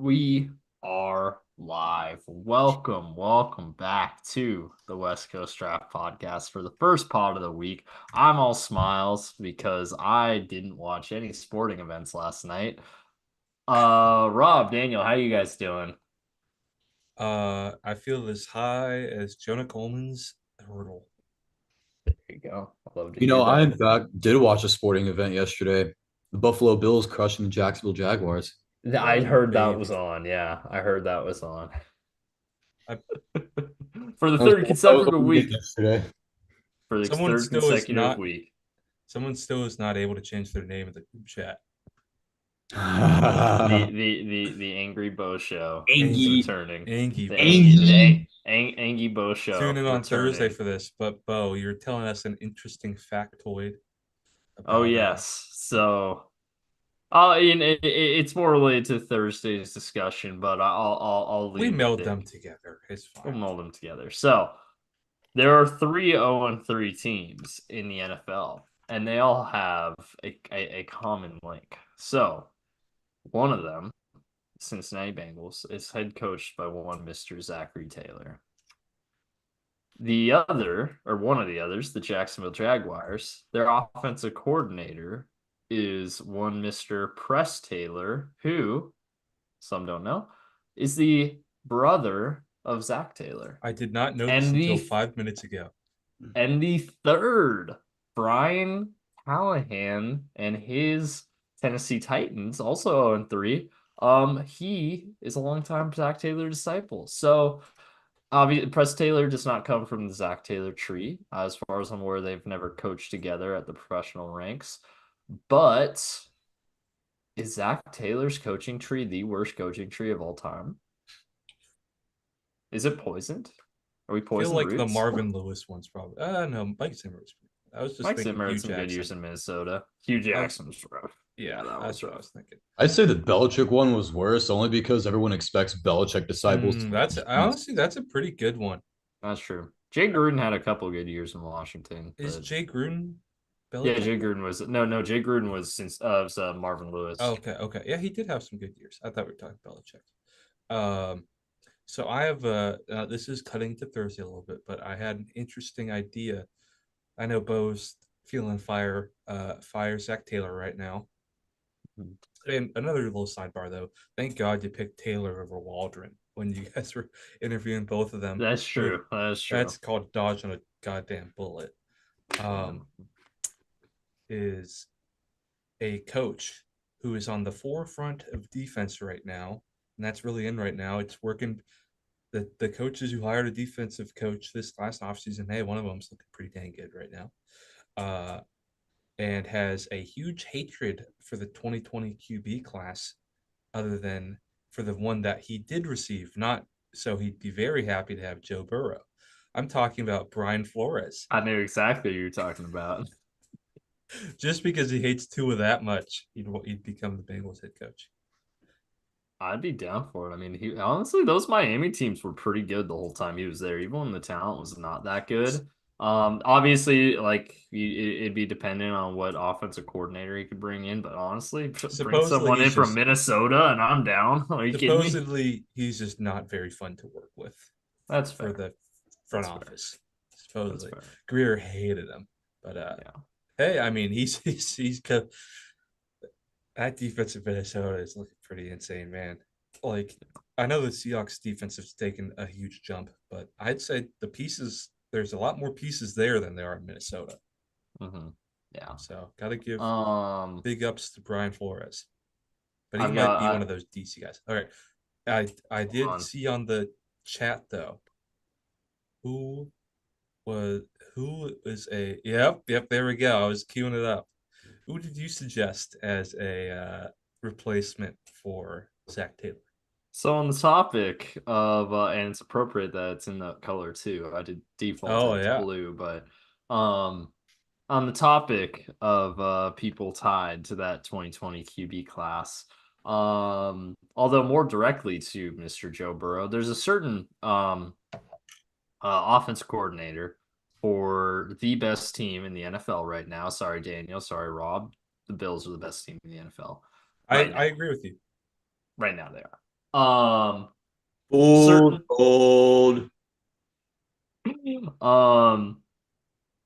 We are live. Welcome back to the West Coast Draft Podcast for the first pod of the week. I'm all smiles because I didn't watch any sporting events last night. Rob, Daniel, how you guys doing? I feel as high as Jonah Coleman's hurdle. There you go. I love to You hear know, I that. in fact did watch a sporting event yesterday. The Buffalo Bills crushing the Jacksonville Jaguars. I Whoa, heard that was baby. on. Yeah, I heard that was on. I, For the That was, third that was consecutive a week week. yesterday. For the someone third still is consecutive not week. someone still is not able to change their name in the group chat. The Angry Beau Show is Angie, Angie. returning. Angie The Bo. Angie Beau Tune Show in on Thursday returning. for this. But Bo, you're telling us an interesting factoid Oh about yes. So, it's more related to Thursday's discussion, but I'll we lead with meld it. them together. It's We'll fine. meld them together. So, there are three 0-3 teams in the NFL, and they all have a common link. So, one of them, Cincinnati Bengals, is head coached by one Mr. Zachary Taylor. The other, or one of the others, the Jacksonville Jaguars, their offensive coordinator is one Mr. Press Taylor, who, some don't know, is the brother of Zach Taylor. I did not know this And until the 5 minutes ago. third, Brian Callahan and his Tennessee Titans, also 0-3. He is a longtime Zach Taylor disciple. So obviously, Press Taylor does not come from the Zach Taylor tree. As far as I'm aware, they've never coached together at the professional ranks. But is Zach Taylor's coaching tree the worst coaching tree of all time? Is it poisoned? Are we I feel poisoned like the roots? Marvin Lewis one's probably no, Mike Zimmer's. I was just Mike thinking Zimmer Hugh had some good years Jackson. in Minnesota. Hugh I was Jackson was rough. Yeah, Yeah, that that's was what I was rough. thinking. I'd say the Belichick one was worse only because everyone expects Belichick disciples to That's win honestly games. that's a pretty good one. That's true. Jay Gruden had a couple good years in Washington, Is but Jay Gruden yeah, Belichick Jay though? Gruden was no Jay Gruden was since was Marvin Oh, Lewis. okay. Yeah, he did have some good years. I thought we were talking Belichick. So I have this is cutting to Thursday a little bit, but I had an interesting idea. I know Bo's feeling fire Zach Taylor right now. And another little sidebar though, thank God you picked Taylor over Waldron when you guys were interviewing both of them. That's So true. That's that's true. called dodging a goddamn bullet. Um, is a coach who is on the forefront of defense right now, and that's really in right now. It's working. The coaches who hired a defensive coach this last offseason, hey, one of them's looking pretty dang good right now. And has a huge hatred for the 2020 QB class, other than for the one that he did receive. Not so he'd be very happy to have Joe Burrow. I'm talking about Brian Flores. I knew exactly what you were talking about. Just because he hates Tua that much, he'd become the Bengals head coach. I'd be down for it. I mean, he honestly, those Miami teams were pretty good the whole time he was there, even when the talent was not that good. Obviously, like it'd be dependent on what offensive coordinator he could bring in, but honestly, bring Supposedly someone in he's from just Minnesota and I'm down. Are you kidding me? supposedly he's just not very fun to work with That's for fair. the front That's fair. office. That's Supposedly, fair. Greer hated him, but Yeah. hey, I mean that defense of Minnesota is looking pretty insane, man. Like I know the Seahawks defense has taken a huge jump, but I'd say there's a lot more pieces there than there are in Minnesota. Yeah. So gotta give Um, big ups to Brian Flores, but he I've might got be one of those DC guys. All right, I hold did on. see on the chat though who was who is a yep there we go. I was queuing it up. Who did you suggest as a replacement for Zach Taylor? So on the topic of and it's appropriate that it's in that color too. I did default Oh it to yeah, blue, but um on the topic of people tied to that 2020 QB class, although more directly to Mr. Joe Burrow, there's a certain offense coordinator for the best team in the NFL right now. Sorry, Daniel. Sorry, Rob. The Bills are the best team in the NFL I right I now. agree with you. Right now they are. Bold, Certain bold. um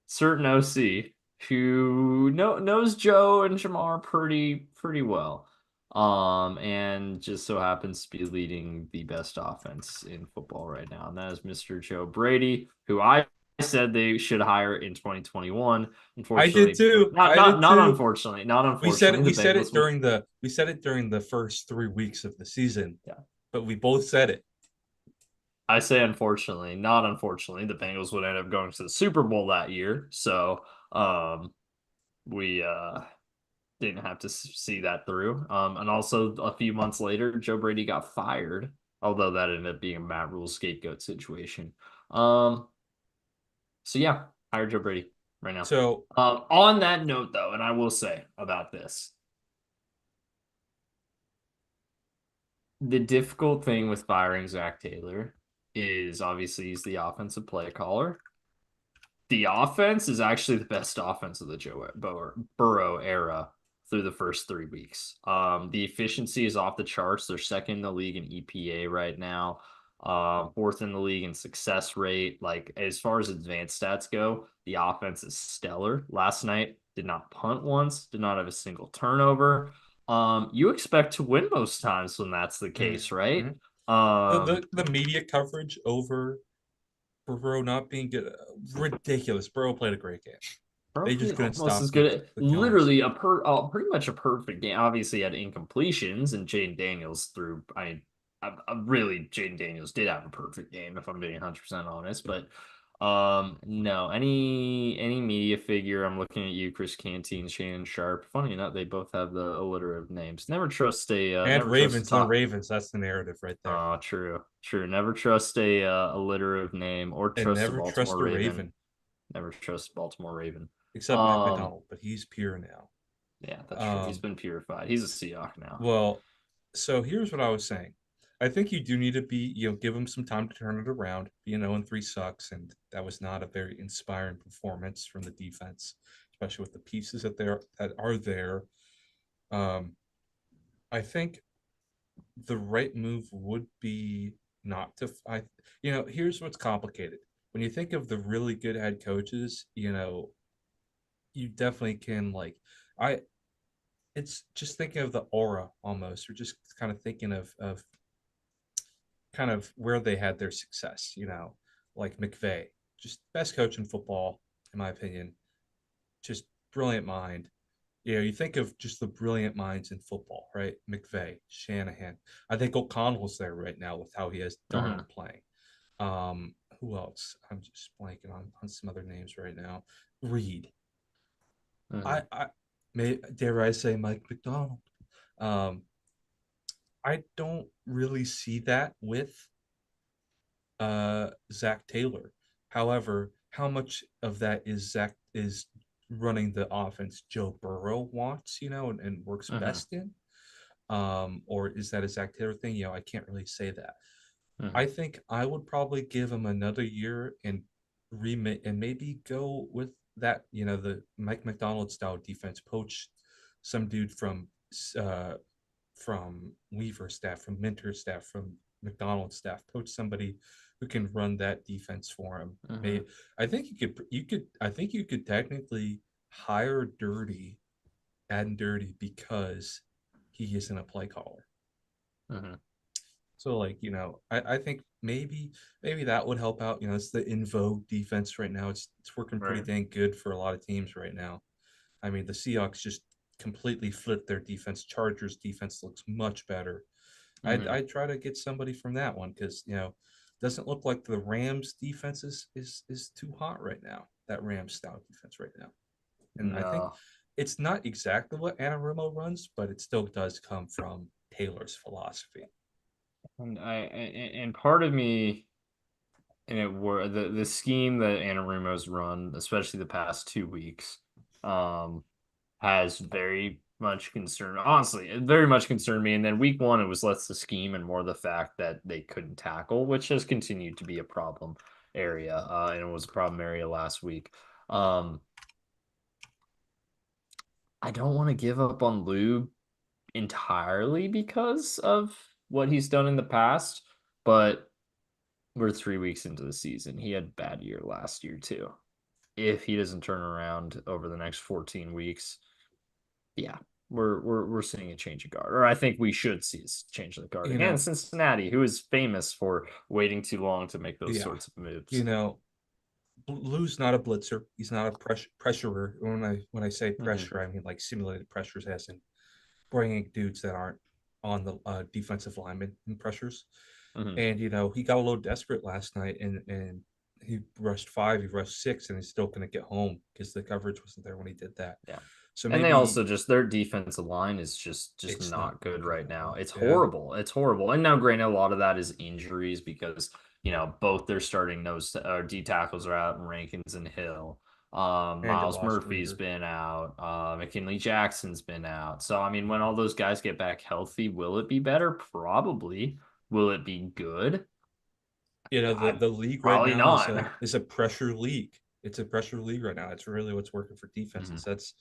certain OC who knows Joe and Jamar pretty well. And just so happens to be leading the best offense in football right now, and that is Mr. Joe Brady, who I said they should hire in 2021. I did Unfortunately, too. not I not did not too. unfortunately, not We said unfortunately, it. the We said it Bengals would. during the. We said it during the first 3 weeks of the season, Yeah, but we both said it. I say unfortunately, not unfortunately, the Bengals would end up going to the Super Bowl that year. So, we didn't have to see that through. And also a few months later, Joe Brady got fired, although that ended up being a Matt Rule scapegoat situation. Um, so yeah, hire Joe Brady right now. So On that note, though, and I will say about this, the difficult thing with firing Zach Taylor is obviously he's the offensive play caller. The offense is actually the best offense of the Joe Burrow era through the first 3 weeks. The efficiency is off the charts. They're second in the league in EPA right now, fourth in the league in success rate. Like as far as advanced stats go, the offense is stellar. Last night did not punt once, did not have a single turnover. You expect to win most times when that's the case, right? mhm. Um, The media coverage over Burrow not being good, ridiculous. Burrow played a great game. Bro They played just couldn't almost stop as good. the Giants. Literally pretty much a perfect game. Obviously, had incompletions, and Jaden Daniels threw. Really, Jaden Daniels did have a perfect game, if I'm being 100% honest. But no, any media figure. I'm looking at you, Chris Canteen, Shannon Sharp. Funny enough, they both have the alliterative names. And Never trust a Ravens, no top. Ravens. That's the narrative right there. Oh, true. Never trust a alliterative name or And trust a never Baltimore trust a Raven. Raven, Never trust Baltimore Raven. except Mike Um, McDonald, but he's pure now. yeah, that's true. He's Um, been purified. He's a Seahawk now. well, so here's what I was saying. I think you do need to be, give him some time to turn it around. Being 0-3 sucks, and that was not a very inspiring performance from the defense, especially with the pieces that are there. Um, I think the right move would be not to. Here's what's complicated. When you think of the really good head coaches, you definitely can I. It's just thinking of the aura almost, or just kind of thinking of kind of where they had their success. Like McVay, just best coach in football, in my opinion. Just brilliant mind. You think of just the brilliant minds in football, right? McVay, Shanahan. I think O'Connell's there right now with how he has Mm-hmm. Darnold playing. Who else? I'm just blanking on some other names right now. Reed. Mm-hmm. I may dare I say Mike McDonald. Um, I don't really see that with Zach Taylor. However, how much of that is Zach is running the offense Joe Burrow wants, and works Mm-hmm. best in? Or is that a Zach Taylor thing? I can't really say that. Mm-hmm. I think I would probably give him another year and remit and maybe go with that, the Mike McDonald style defense. Poach some dude uh from Weaver staff, from Minter staff, from McDonald staff. Poach somebody who can run that defense for him. Mm-hmm. Maybe I think I think you could technically hire Dirty because he isn't a play caller. Mm-hmm. So I think maybe that would help out. It's the in vogue defense right now. It's working pretty Right. dang good for a lot of teams right now. I mean, the Seahawks just completely flipped their defense. Chargers defense looks much better. Mm-hmm. I'd try to get somebody from that one because doesn't look like the Rams defense is too hot right now. That Rams style defense right now, and I think No. it's not exactly what Anarumo runs, but it still does come from Taylor's philosophy. And part of me, and it were the scheme that Anarumo's run, especially the past 2 weeks, um, has very much concerned. Honestly, it very much concerned me. And then week one, it was less the scheme and more the fact that they couldn't tackle, which has continued to be a problem area. And it was a problem area last week. Um, I don't want to give up on Lube entirely because of what he's done in the past, but we're 3 weeks into the season. He had a bad year last year too. If he doesn't turn around over the next 14 weeks, yeah, we're seeing a change of guard. Or I think we should see a change of the guard. You Again, know, Cincinnati, who is famous for waiting too long to make those yeah. sorts of moves. You know, Lou's not a blitzer. He's not a pressurer. When I say pressure, I mean like simulated pressures, as in bringing dudes that aren't on the defensive lineman in pressures. Mm-hmm. And he got a little desperate last night, and he rushed 5, he rushed 6, and he's still going to get home because the coverage wasn't there when he did that. Yeah. So And they maybe also just their defensive line is just it's not not good good right at now. all. It's Yeah, horrible. It's horrible. And now, granted, a lot of that is injuries because both their starting nose or D tackles are out, Rankins and Hill. and they Miles lost Murphy's Reader. been out. McKinley Jackson's been out. So I mean, when all those guys get back healthy, will it be better? Probably. Will it be good? The league right Probably now is not. a pressure league. It's a pressure league right now. It's really what's working for Mhm. defenses. That's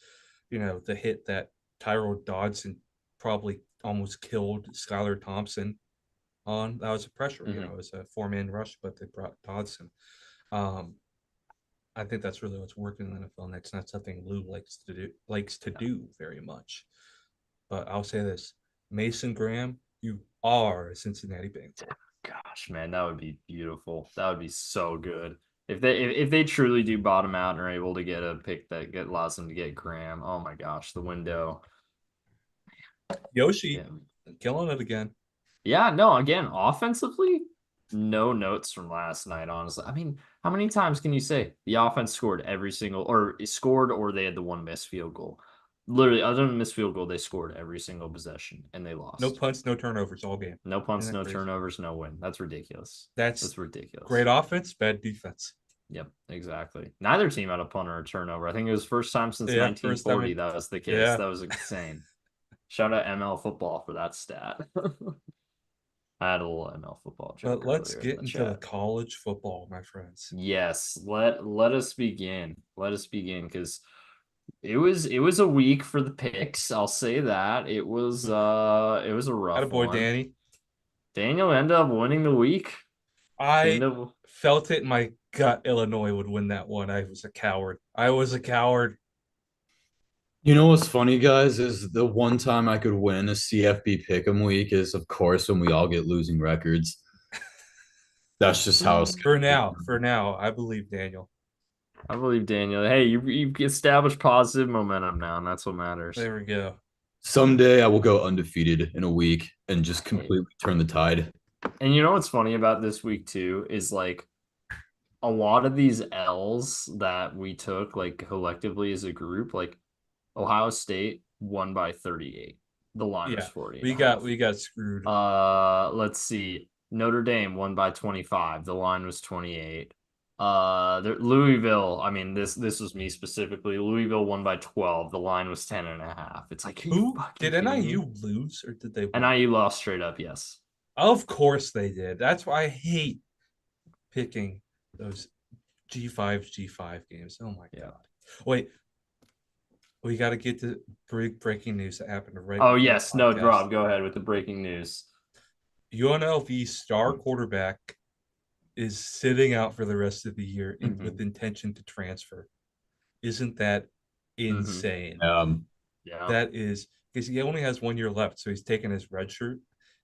the hit that Tyrell Dodson probably almost killed Skylar Thompson on. That was a pressure. Mhm. It was a 4-man rush, but they brought Dodson. Um, I think that's really what's working in the NFL, and that's not something Lou likes to do very much. But I'll say this: Mason Graham, you are a Cincinnati Bengal. Gosh, man, that would be beautiful. That would be so good. If they truly do bottom out and are able to get a pick that allows them to get Graham, oh my gosh, the window. Yoshi Yeah. killing it again. Yeah, no, again, offensively, no notes from last night, honestly. I mean, how many times can you say the offense scored every single or scored or they had the one missed field goal? Literally, other than missed field goal, they scored every single possession and they No lost. punts, no turnovers all game. No punts, Isn't that no crazy? turnovers, no win. That's ridiculous. That's That's ridiculous. great offense, bad defense. Yep, exactly. Neither team had a punt or a turnover. I think it was first time since Yeah, first time 1940 that was the case. yeah. That was insane. Shout out ML football for that stat. I had a little ML football joke But let's earlier in get the into the chat. college football, my friends. Yes, let us begin. Let us begin because it was a week for the picks. I'll say that. It was a rough Attaboy, one. Danny. Daniel ended up winning the week. I Couldn't have felt it in my gut Illinois would win that one. I was a coward. I was a coward. You know what's funny, guys, is the one time I could win a CFB pick'em week is, of course, when we all get losing records. That's just how it's. For now, I believe Daniel. I believe Daniel. Hey, you've established positive momentum now, and that's what matters. There we go. Someday I will go undefeated in a week and just Hey, completely turn the tide. and you know what's funny about this week too is like a lot of these L's that we took like collectively as a group, like Ohio State won by 38. The line was Yeah, 40 and we a got half. we got screwed. Let's see. Notre Dame won by 25. The line was 28. Louisville, I mean this was me specifically. Louisville won by 12. The line was 10 and a half. It's like, are you Who fucking did kidding me? NIU lose or did they And win? IU lost straight up, yes. Of course they did. That's why I hate picking those G5 games. Oh my Yeah. god. Wait, we got to get to breaking news that happened right Oh before the yes, no, podcast. Rob, go ahead with the breaking news. UNLV star quarterback is sitting out for the rest of the year with Mhm. intention to transfer. Isn't that Mhm. insane? Yeah. That is because he only has 1 year left, so he's taking his red shirt,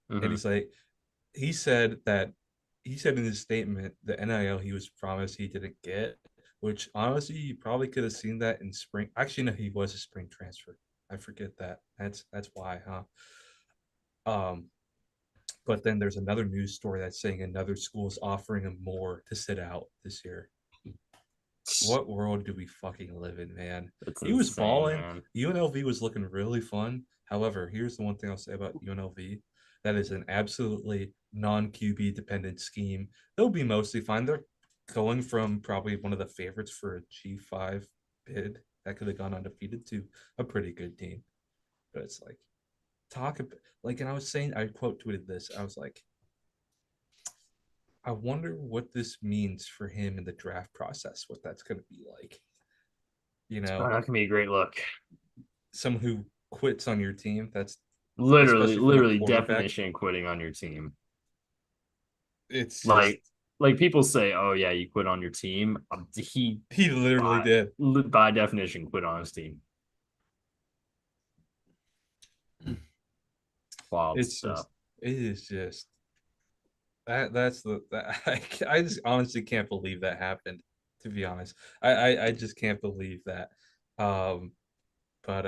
and Mhm. he said that he said in his statement the NIL he was promised he didn't get, which honestly you probably could have seen that in spring. Actually, no, he was a spring transfer. I forget that. That's why, huh? Um, but then there's another news story that's saying another school is offering him more to sit out this year. What world do we fucking live in, man? That's He was insane, balling. man. UNLV was looking really fun. However, here's the one thing I'll say about UNLV. That is an absolutely non-QB dependent scheme. They'll be mostly fine. They're going from probably one of the favorites for a G5 bid that could have gone undefeated to a pretty good team. But it's like, and I was saying, I quote tweeted this. I was like, I wonder what this means for him in the draft process, what that's going to be like. You Oh, know, that can be a great look. someone who quits on your team, that's Literally, especially from a literally quarterback. definition quitting on your team. It's just Like, like people say, "Oh yeah, you quit on your team." He he literally by did. by definition quit on his team. Wild It's stuff. just it is just that's I just honestly can't believe that happened. To be honest, I just can't believe that. Um, but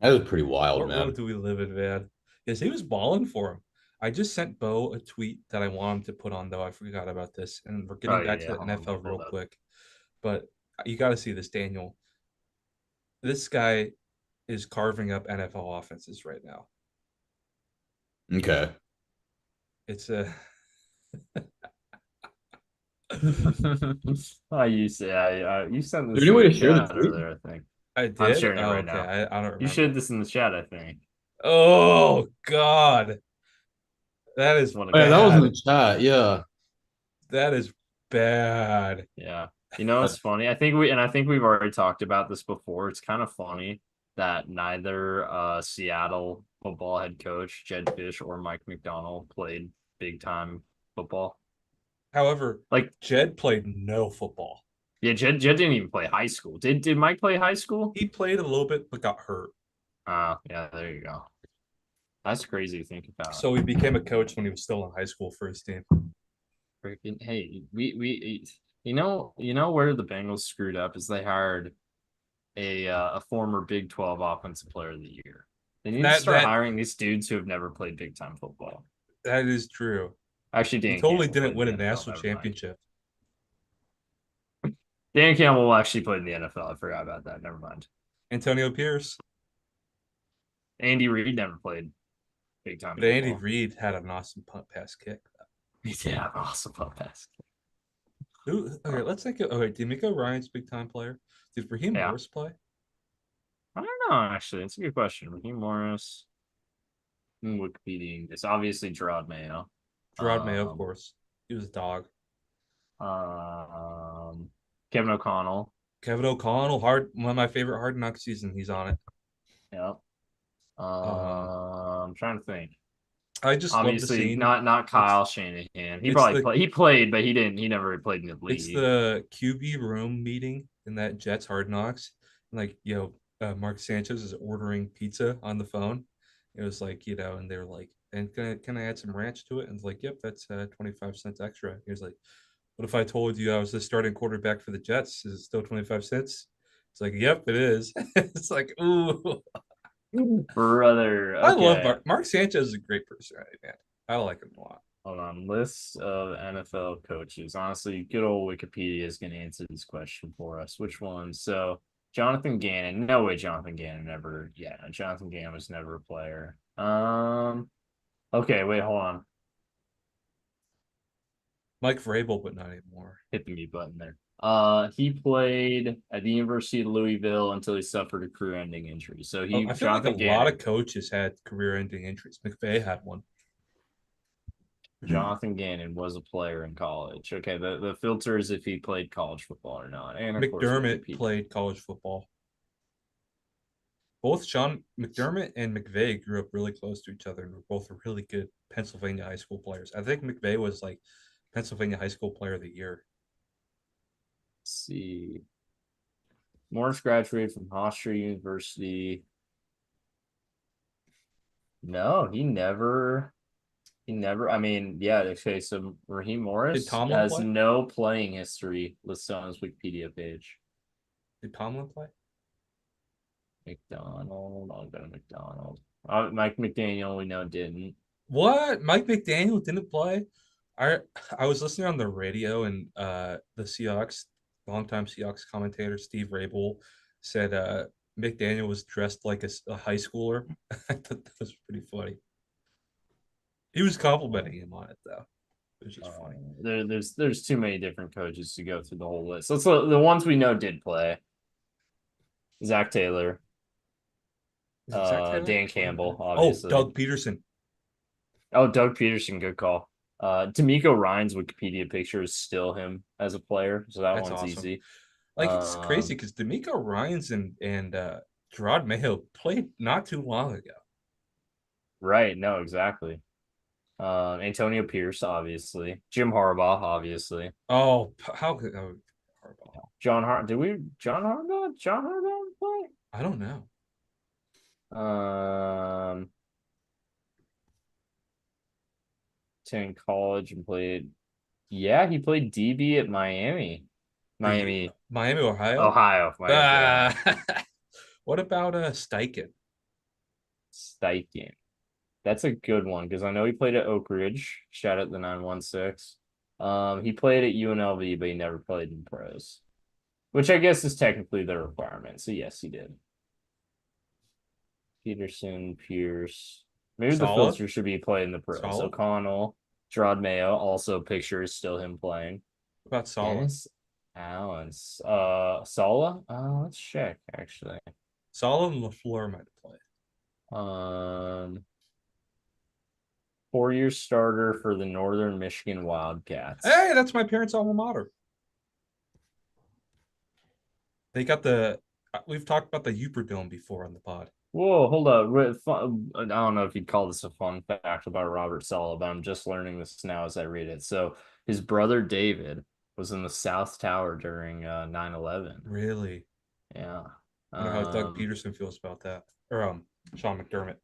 That was pretty wild, what man. world do we live in, man? Yes, he was balling for him. I just sent Beau a tweet that I want him to put on, though. I forgot about this. And we're Oh getting yeah, back to yeah. the Hold on, let me NFL pull real it up. quick. But you got to see this, Daniel. This guy is carving up NFL offenses right now. Okay. It's a. I used to. You sent Is this there any in way the to share the chat tweet? earlier. I think I I'm did? sharing it Oh, right okay. now. I don't You shared remember. this in the chat. I think. Oh, God. That is Just want to Oh, yeah, go that was in ahead. bad. the chat. Yeah. That is bad. Yeah. You know, it's funny. I think we've already talked about this before. It's kind of funny that neither Seattle football head coach Jed Fish or Mike McDonald played big time football. However, Like, Jed played no football. yeah, Jed didn't even play high school. Did Mike play high school? He played a little bit, but got hurt. Yeah, there you go. That's crazy to think about. So he became a coach when he was still in high school for his team. Freaking hey, we you know where the Bengals screwed up is they hired a former Big 12 offensive player of the year. They need to That start that hiring these dudes who have never played big time football. that is true. Actually, He Dan totally Campbell didn't played in win the a NFL. national Never mind. championship. Dan Campbell actually played in the NFL. I forgot about that. Never mind. Antonio Pierce, Andy Reid never played big time but Andy football. Reid had an awesome punt pass kick. He did have an awesome punt pass. Okay, let's think. Okay, did Miko Ryan's big time player? Did Raheem Yeah, Morris play? I don't know. Actually, it's a good question. Raheem Morris, Wikipedia. It's obviously Gerard Mayo. Gerard Mayo, of Um, course. He was a dog. um, Kevin O'Connell. Kevin O'Connell, one of my favorite Hard Knock season. He's on it. Yeah. Um, I'm trying to think. I just love the Obviously, scene. not It's Kyle Shanahan. He it's probably the played. He played, but he didn't. He never played in the it's league. the QB room meeting in that Jets Hard Knocks. Like, Mark Sanchez is ordering pizza on the phone. It was like, and they were like, and can I add some ranch to it? And it's like, yep, that's 25 cents extra. He was like, what if I told you I was the starting quarterback for the Jets? Is it still 25 cents? It's like, yep, it is. It's like, ooh. Brother. I love Okay. Mark Sanchez is a great personality, man. I like him a lot. Hold on. List of NFL coaches. Honestly, good old Wikipedia is going to answer this question for us. Which one? So, Jonathan Gannon. No way Jonathan Gannon never. Yeah, Jonathan Gannon was never a player. Okay, wait, hold on. Mike Vrabel, but not anymore. Hit the mute button there. He played at the University of Louisville until he suffered a career-ending injury. So Oh, he, I feel like a Jonathan lot Gannon, of coaches had career-ending injuries. McVay had one. Jonathan Gannon was a player in college. Okay, the filter is if he played college football or not, and of course McDermott Wikipedia. played college football. Both Sean McDermott and McVay grew up really close to each other and were both really good Pennsylvania high school players. I think McVay was like Pennsylvania high school player of the year. Let's see. Morris graduated from Hofstra University. No, he never. He never. I mean, yeah. Okay, so Raheem Did Morris Tomlin has play? no playing history listed on his Wikipedia page. Did Tomlin play? McDonald. I'll go to McDonald. Mike McDaniel, we know didn't. What? Mike McDaniel didn't play? I I was listening on the radio and the Seahawks, longtime Seahawks commentator Steve Rabel said McDaniel was dressed like a high schooler. I thought that was pretty funny. He was complimenting him on it though. It was just funny. There's too many different coaches to go through the whole list. Let's look, the ones we know did play. Zach Taylor, Is it Zach Taylor? Dan Campbell, Oh, obviously. Doug Peterson. Oh, Doug Peterson, good call. D'Amico Ryan's Wikipedia picture is still him as a player, so that That's one's awesome. easy. Like it's crazy because D'Amico Ryans and Gerard Mayo played not too long ago. Right. No, exactly. Antonio Pierce, obviously. Jim Harbaugh, obviously. Oh, how could Harbaugh? John Harbaugh? John Harbaugh I don't know. play? In college and played. Yeah, he played DB at Miami. For you, Miami, Miami, Ohio. Ohio. Miami, Ohio. Ah, what about Steichen? Steichen. That's a good one because I know he played at Oak Ridge. Shout out the 916. He played at UNLV, but he never played in pros, which I guess is technically the requirement. So yes, he did. Peterson, Pierce. Maybe the Sala, filter should be playing the pros. Sala. O'Connell, Gerard Mayo. Also, picture is still him playing. What about Sala? Dennis Allen. Sala. Let's check actually. Sala and LaFleur might have played. Um, 4-year starter for the Northern Michigan Wildcats. Hey, that's my parents' alma mater. They got the. We've talked about the Uperdome before on the pod. Whoa, hold up. I don't know if you'd call this a fun fact about Robert Sala, but I'm just learning this now as I read it. So his brother David was in the South Tower during 9/11. Really? Yeah. Wonder how Doug Peterson feels about that, or Sean McDermott.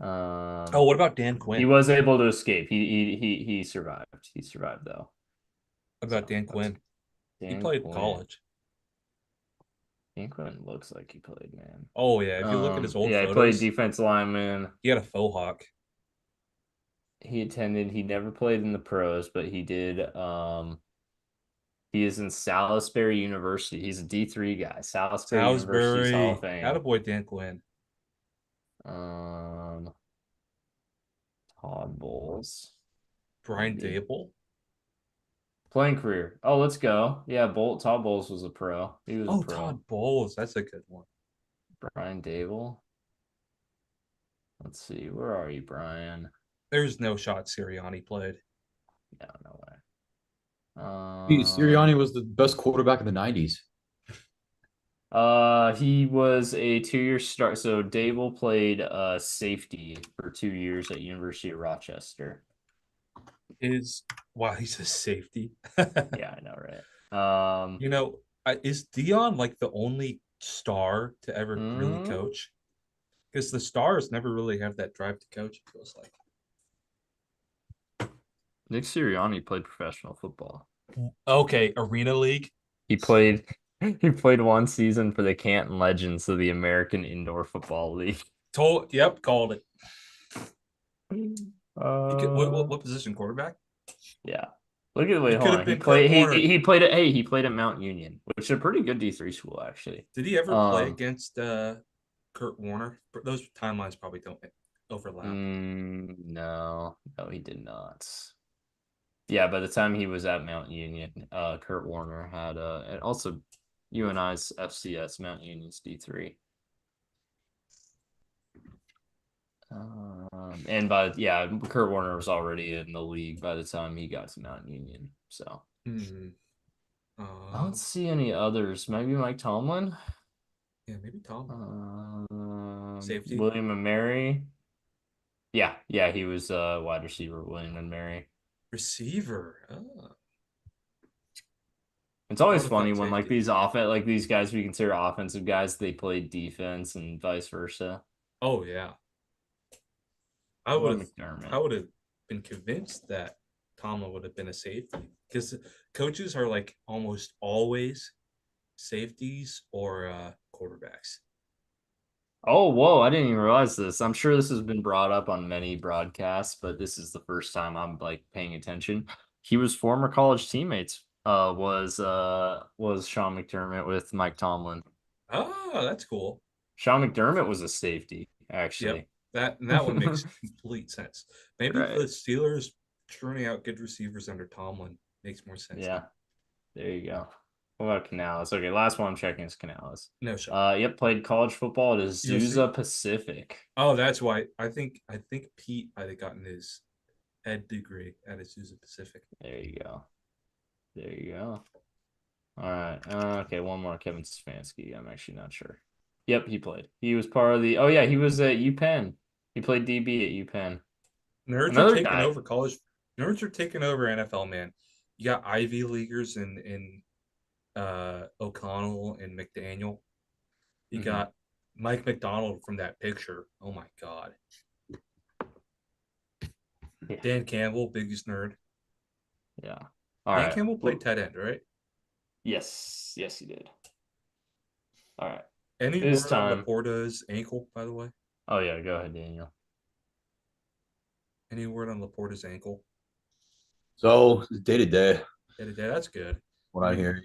Oh, what about Dan He Quinn? was able to escape. He survived. He survived though. What about So Dan Quinn? He Dan played Quinn. college. Dan Quinn looks like he played, man. Oh yeah, if you look at his old Yeah, he played photos, defense lineman. he had a faux hawk. He never played in the pros, but he did. He is in Salisbury University. He's a D3 guy. Salisbury University's Hall of Salisbury, Fame. attaboy Dan Quinn. Um, Todd Bowles. Brian Maybe. Dable. Playing career. Oh, let's go. Yeah, Todd Bowles was a pro. He was a Oh, pro. Todd Bowles, that's a good one. Brian Dable. Let's see. Where are you, Brian? There's no shot Sirianni played. No, no way. Sirianni was the best quarterback in the 90s. He was a 2-year start. So Dable played safety for 2 years at University of Rochester. Wow, he's a safety. Yeah, I know, right? You know, is Dion like the only star to ever really mm, coach? Because the stars never really have that drive to coach, it feels like. Nick Sirianni played professional football. Okay, Arena League. He played he played one season for the Canton Legends of the American Indoor Football League. Yep, called it. Uh, What position? Quarterback? yeah. Look at He wait, could hold have on. been Kurt Warner. He played at he played at Mount Union, which is a pretty good D3 school actually. Did he ever play against Kurt Warner? Those timelines probably don't overlap. No, he did not. Yeah, by the time he was at Mount Union, Kurt Warner had and also UNI's FCS Mount Union's D3. Kurt Warner was already in the league by the time he got to Mount Union. So I don't see any others. Maybe Mike Tomlin. Yeah, maybe Tom. Safety. William and Mary. Yeah, he was wide receiver. William and Mary. Receiver. Oh. It's always have funny thought when safety. like these guys we consider offensive guys, they play defense and vice versa. Oh yeah. I What would about McDermott? have been convinced that Tomlin would have been a safety because coaches are like almost always safeties or quarterbacks. Oh, whoa, I didn't even realize this. I'm sure this has been brought up on many broadcasts, but this is the first time I'm like paying attention. He was former college teammates, was Sean McDermott with Mike Tomlin. Oh, that's cool. Sean McDermott was a safety, Yep. actually. That one makes complete sense. Maybe Right. the Steelers churning out good receivers under Tomlin makes more sense. Yeah. There you go. What about Canales? Okay, last one I'm checking is Canales. No shot. Yep, played college football at USC? Azusa Pacific. Oh, that's why I think Pete might have gotten his ed degree at Azusa Pacific. There you go. There you go. All right. Okay, one more Kevin Stefanski. I'm actually not sure. Yep, he played. He was part of the. Oh yeah, he was at UPenn. He played DB at UPenn. Nerds are Another taking guy. over college. Nerds are taking over NFL, man. You got Ivy Leaguers in O'Connell and McDaniel. You Mhm. got Mike McDonald from that picture. Oh my God. Yeah. Dan Campbell, biggest nerd. Yeah. All Dan right. Campbell played tight end, right? Yes. Yes, he did. All right. Any It is word on time. Laporta's ankle, by the way? Oh yeah, go ahead, Daniel. Any word on Laporta's ankle? So day to day, Yeah, that's good. what I hear,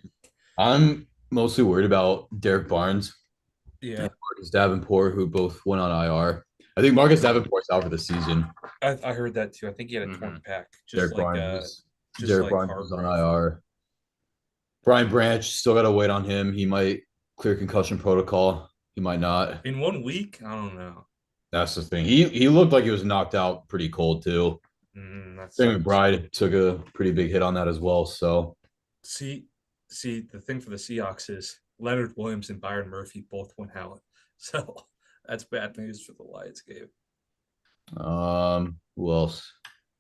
I'm mostly worried about Derek Barnes Yeah, and Marcus Davenport, who both went on IR. I think Marcus Davenport's out for the season. I heard that too. I think he had a torn Mhm. pec, Derek Barnes was just Derek like Barnes was on Hargrove. IR. Brian Branch still got to wait on him. He might clear concussion protocol. He might not. In 1 week, I don't know. That's the thing. He looked like he was knocked out pretty cold too. That Trey sucks. McBride took a pretty big hit on that as well. So See, the thing for the Seahawks is Leonard Williams and Byron Murphy both went out, so that's bad news for the Lions game. who else?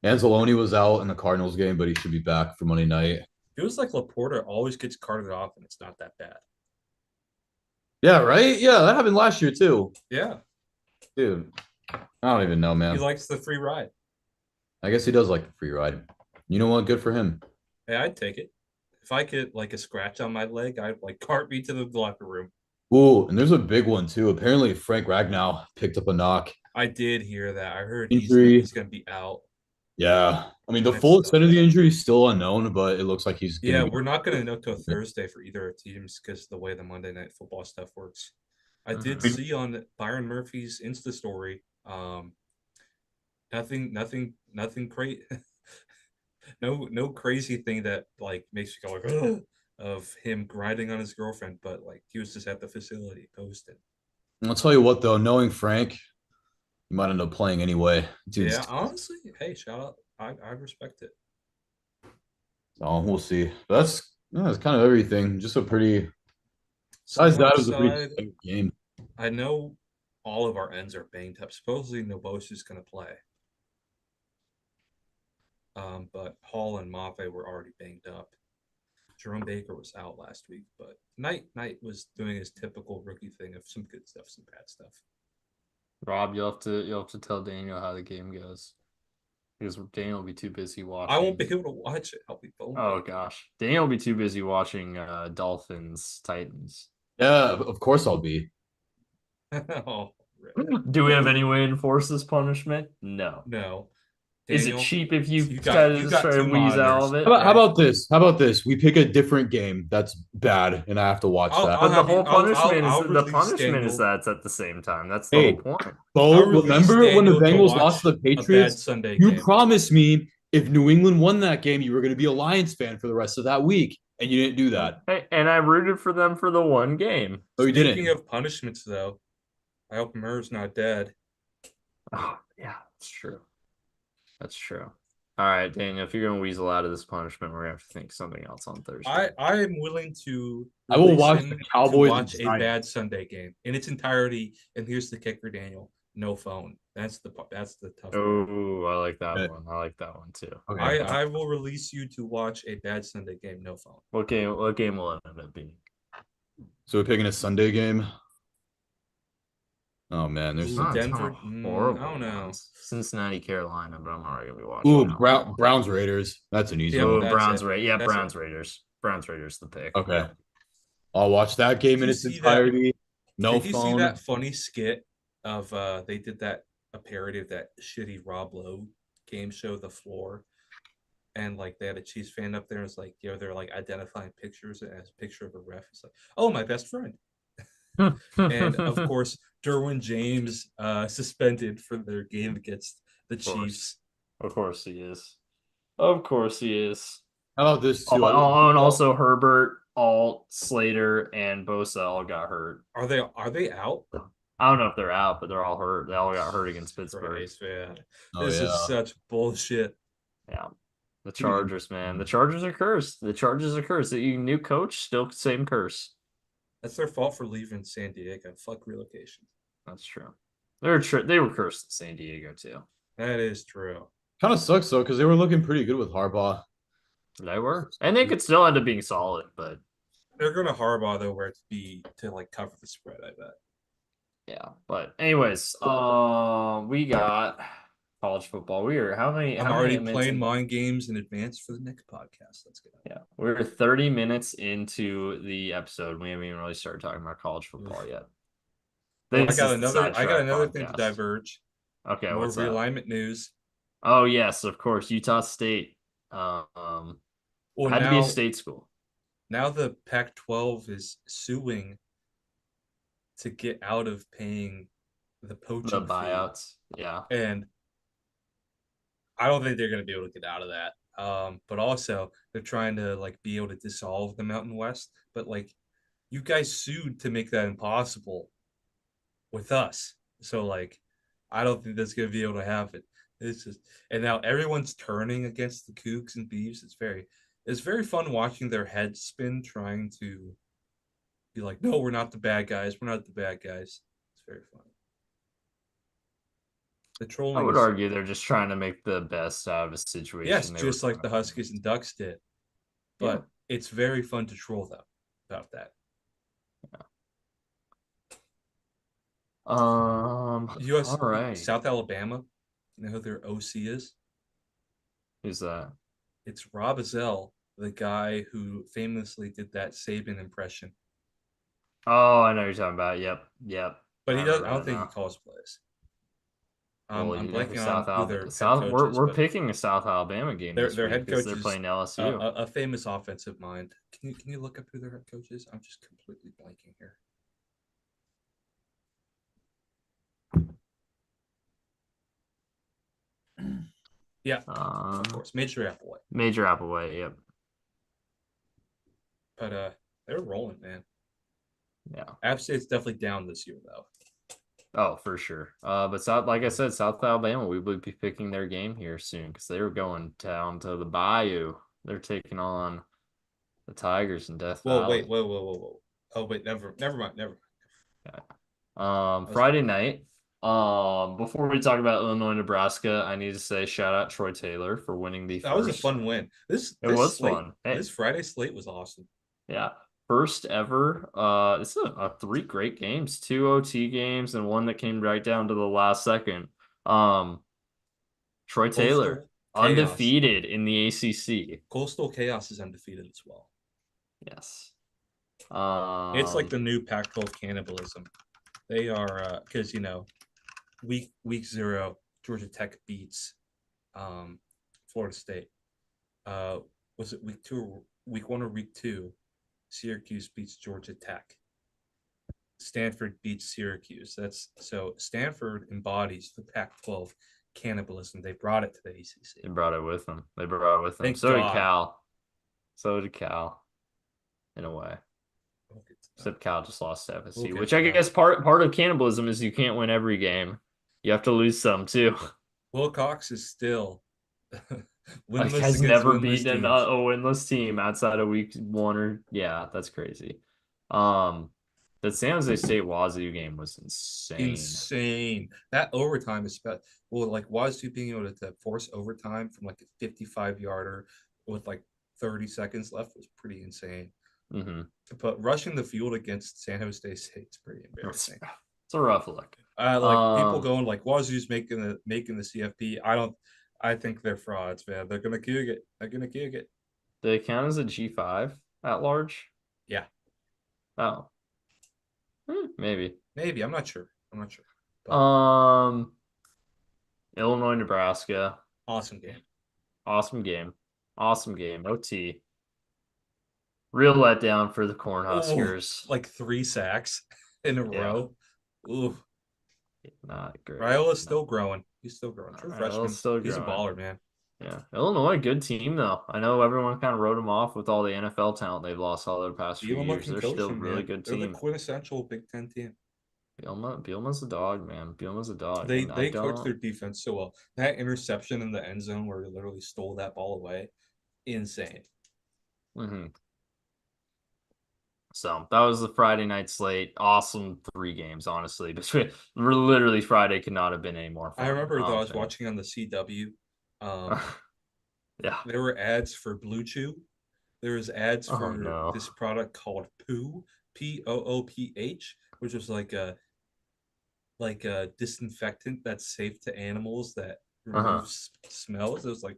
Anzalone was out in the Cardinals game, but he should be back for Monday night. Feels like Laporta always gets carted off, and it's not that bad. Yeah, right? Yeah, that happened last year too. Yeah, Dude, I don't even know, he man. likes the free ride. I guess he does like the free ride. You know what? Good for him. Hey, I'd take it. If I could like a scratch on my leg, I'd like cart me to the locker room. Ooh, and there's a big one too. Apparently, Frank Ragnow picked up a knock. I did hear that. I heard Injury. he's gonna be out. Yeah. I mean, the That full extent of the sucks. injury is still unknown, but it looks like he's going Yeah, to be. we're not gonna know till Thursday for either teams because of the way the Monday Night Football stuff works. I did Mhm. see on Byron Murphy's Insta story, nothing great, no crazy thing that like makes you go like, "Ugh," of him grinding on his girlfriend, but like he was just at the facility posting. I'll tell you what, though, knowing Frank, he might end up playing anyway. Dude's, Yeah, honestly, hey, shout out, I respect it. so we'll see. But that's kind of everything. Just a pretty, besides Some that, it was a pretty upside. exciting game. I know all of our ends are banged up. Supposedly Nobosu's gonna play. But Hall and Mafe were already banged up. Jerome Baker was out last week, but Knight was doing his typical rookie thing of some good stuff, some bad stuff. Rob, you'll have to tell Daniel how the game goes because Daniel will be too busy I won't watching. be able to watch it. I'll be phone. Oh gosh, Daniel will be too busy watching Dolphins Titans. Yeah, of course I'll be. Oh, really? Do we have any way to enforce this punishment? No. No, Is it Daniel, cheap if you you try got to you just got try to two wheeze out monitors. of it? How Right? about this? How about this? We pick a different game that's bad, and I have to watch that. I'll But the have you. whole punishment is I'll the release punishment is Daniel. that it's at the same time. That's the whole Hey, point. Beau, I'll release remember when the Daniel to Bengals lost watch to the a bad Patriots? Sunday You game. promised me if New England won that game, you were going to be a Lions fan for the rest of that week, and you didn't do that. Hey, and I rooted for them for the one game. No, you Speaking didn't. of punishments, though, I hope Murr's not dead. Oh, yeah, that's true. That's true. All right, Daniel, if you're gonna weasel out of this punishment, we're gonna have to think something else on Thursday. I am willing to I will release watch him the to Cowboys and watch a Giants. bad Sunday game in its entirety. And here's the kicker, Daniel: no phone. That's the tough part. Oh, I like that Okay. one. I like that one too. Okay. I will release you to watch a bad Sunday game, no phone. What game will it end up being? So we're picking a Sunday game. Oh man, there's Ooh, some. Denver. Horrible. I don't know. ones. Cincinnati, Carolina, but I'm already gonna be watching. Ooh, that one. Browns Raiders. That's an easy Yeah, Oh, one. Browns, it. Yeah, That's Browns, Raiders. Browns, Raiders, the pick. Okay, I'll watch that game in you its see that? entirety. No Did you see phone. that funny skit of they did a parody of that shitty Rob Lowe game show, The Floor, and like they had a Chiefs fan up there, and it's like, they're like identifying pictures, and as a picture of a ref, it's like, oh, my best friend. And of course, Derwin James suspended for their game against the Chiefs. Of course he is. Of course he is. How about this too? And also Herbert, Alt, Slater, and Bosa all got hurt. Are they out? I don't know if they're out, but they're all hurt. They all got hurt against Pittsburgh. Christ, man. Oh, This yeah. is such bullshit. Yeah. The Chargers, man. The Chargers are cursed. The Chargers are cursed. The new coach, still same curse. That's their fault for leaving San Diego. Fuck relocation. That's true. They were cursed in San Diego too. That is true. Kind of sucks though, because they were looking pretty good with Harbaugh. They were, and they could still end up being solid, but They're going to Harbaugh though, where to like cover the spread. I bet. yeah. But anyways, we got college football. We are how many? I'm How many already minutes playing mind games in advance for the next podcast. Let's go. Yeah, we're 30 minutes into the episode. We haven't even really started talking about college football yet. Well, This is the I got sidetrack another thing to podcast. diverge. Okay, More what's that? realignment news. Oh yes, of course, Utah State. Well, Had to be a state school. now the Pac-12 is suing to get out of paying the poaching The fee. buyouts. Yeah. And I don't think they're going to be able to get out of that. But also they're trying to like be able to dissolve the Mountain West. But like, you guys sued to make that impossible with us. So like, I don't think that's going to be able to happen. It's just, and now everyone's turning against the Kooks and Beavs. It's very fun watching their heads spin, trying to be like, no, we're not the bad guys. We're not the bad guys. It's very fun. The I trolling would is, argue they're just trying to make the best out of a situation. yes, They just were like the Huskies and Ducks did. But it's very fun to troll them about that. US All right. South Alabama. You know who their OC is? Who's that? It's Rob Azell, the guy who famously did that Saban impression. Oh, I know who you're talking about. Yep. But he does. I remember don't that think he now. calls plays. Well, I'm you know, blanking on South who Alabama. their head coach is. We're But picking a South Alabama game this their week head because coach they're is playing LSU. a famous offensive mind. Can you look up who their head coach is? I'm just completely blanking here. Yeah, of course, Major Applewhite. Major Applewhite. Yep. But they're rolling, man. Yeah. App State's definitely down this year, though. Oh, for sure. But South, like I said, South Alabama, we would be picking their game here soon because they were going down to the Bayou. They're taking on the Tigers in Death Valley. Whoa. Oh, wait, never mind. Friday night. Before we talk about Illinois, Nebraska, I need to say shout out Troy Taylor for winning the That was a first. fun win. This was slate, fun. Hey. This Friday slate was awesome. Yeah. First ever. This is three great games, two OT games, and one that came right down to the last second. Troy Taylor, undefeated in the ACC. Coastal Chaos is undefeated as well. Yes. It's like the new Pac-12 cannibalism. They are because week 0, Georgia Tech beats Florida State. Was it week 1 or week 2? Syracuse beats Georgia Tech. Stanford beats Syracuse. So Stanford embodies the Pac-12 cannibalism. They brought it to the ACC. They brought it with them. Thank So God. did Cal. So did Cal, in a way. Except Cal just lost to FSC, which I guess part of cannibalism is you can't win every game. You have to lose some too. Wilcox is still winless. Has never beaten a winless team outside of week 1 or that's crazy. The San Jose State Wazoo game was insane. That overtime is like Wazoo being able to force overtime from like a 55-yarder with like 30 seconds left was pretty insane. Mm-hmm. But rushing the field against San Jose State is pretty embarrassing. It's a rough look. People going like Wazoo's making the CFP. I think they're frauds, man. They're gonna kick it. Do they count as a G5 at large? Yeah. Oh. Maybe. I'm not sure. But... Illinois, Nebraska. Awesome game. OT. Real letdown for the Cornhuskers. Like 3 sacks in a row. Ooh. Not great. Raiola's still growing. He's still growing. True freshman. He's a baller, man. Yeah. Illinois, good team, though. I know everyone kind of wrote them off with all the NFL talent they've lost all their past few years. They're still a really good team. They're the quintessential Big Ten team. Bielema's a dog, man. Bielema's a dog. They coach their defense so well. That interception in the end zone where he literally stole that ball away, insane. Mm-hmm. So that was the Friday night slate. Awesome 3 games, honestly. Between literally Friday could not have been any more I fun. remember though I was watching on the CW. Yeah. There were ads for Blue Chew. There was ads Oh for no. this product called Poo, Pooph, which was like a disinfectant that's safe to animals that Uh-huh. removes smells. It was like,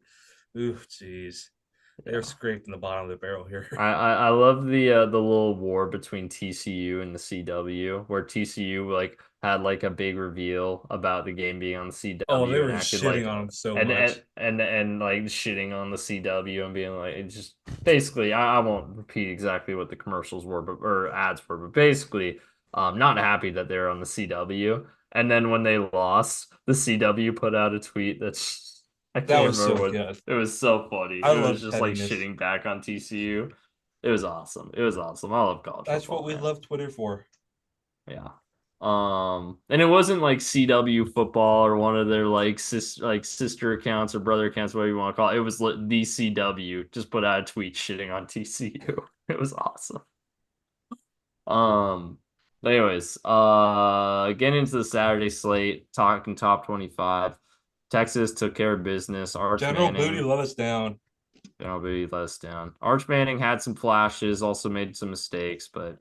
ooh, jeez, they're Yeah. scraping the bottom of the barrel here. I love the little war between TCU and the CW, where TCU like had like a big reveal about the game being on the Oh, they CW were and acted shitting like on them so and much. like shitting on the CW and being like it's just basically I won't repeat exactly what the commercials were but or ads were, but basically not happy that they're on the CW. And then when they lost, the CW put out a tweet that's I That can't was remember so what good. it was so funny. I It was love just like pettiness. shitting back on TCU. It was awesome. It was awesome. I love college That's what football, we man. love Twitter for. Yeah. And it wasn't like CW football or one of their like sister accounts or brother accounts, whatever you want to call it. It was the CW. Just put out a tweet shitting on TCU. It was awesome. Um, but anyways, getting into the Saturday slate, talking top 25. Texas took care of business. Arch General Booty Manning, let us down. be let us down. Arch Manning had some flashes, also made some mistakes, but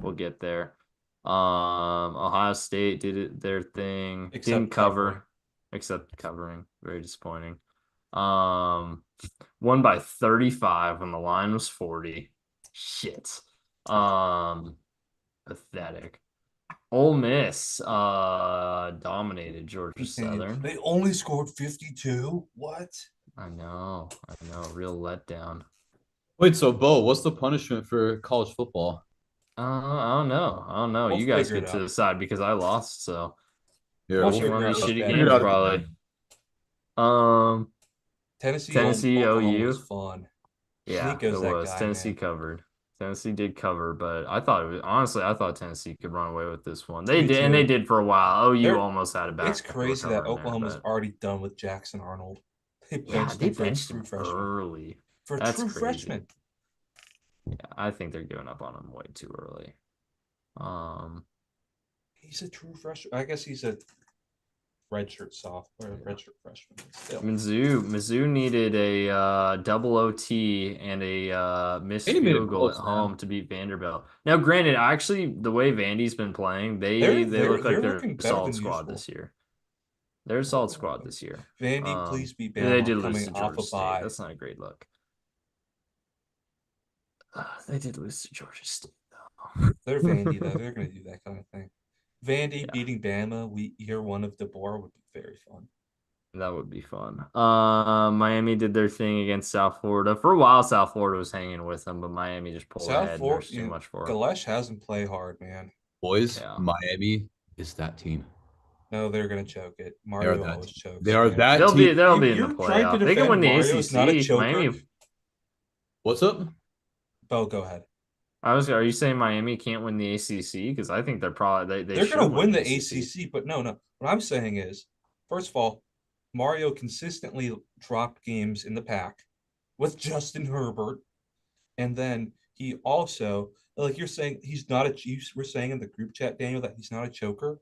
we'll get there. Ohio State did their thing. Didn't Except covering. cover, except covering. Very disappointing. Um, won by 35 when the line was 40. Shit. Um, pathetic. Ole Miss dominated Georgia Southern. They only scored 52. What? I know. Real letdown. Wait, so Bo, what's the punishment for college football? I don't know. We'll You guys figure it get to out. decide because I lost, so Here, We'll we'll figure one it of out these with shitty figure it games out betting. at the probably. end. Um, Tennessee Tennessee Oklahoma was OU. fun. Yeah, it Nico's that was. guy, Tennessee man. covered. Tennessee did cover, but I thought it was honestly, I thought Tennessee could run away with this one. They Me did, and they too. did for a while. OU They're almost had a It's backdoor crazy that cover in there, Oklahoma's but already done with Jackson Arnold. They yeah, benched they him for a benched true him freshman. early. For a That's true crazy. freshman. Yeah, I think they're giving up on him way too early. He's a true freshman. I guess he's a redshirt soft or Yeah. redshirt freshman. Still. Mizzou needed a double OT and a missed He made field it goal at close, man. home to beat Vanderbilt. Now, granted, actually, the way Vandy's been playing, they look like They're they're looking a better solid than squad usual. this year. They're a solid squad this year. Vandy, please beat They Bama did lose coming to off Georgia a State. bye. That's not a great look. They did lose to Georgia State, They're though. Vandy though. They're going to do that kind of thing. Vandy Yeah. beating Bama, year one of DeBoer would be very fun. That would be fun. Miami did their thing against South Florida. For a while, South Florida was hanging with them, but Miami just pulled South ahead and Florida, there's too much for them. Galesh hasn't played hard, man. Boys, Yeah. Miami is that team. No, they're gonna choke it. They are Mario that always team. They chokes, are man. that team. They'll be in the You're trying to playoff. They can defend win the Mario is not a ACC. choker. Miami. What's up? Bo, go ahead. Are you saying Miami can't win the ACC? Because I think they're probably they They're gonna should win win the the ACC. ACC, but no. What I'm saying is, first of all, Mario consistently dropped games in the pack with Justin Herbert, and then he also, like you're saying, he's not a. You were saying in the group chat, Daniel, that he's not a choker.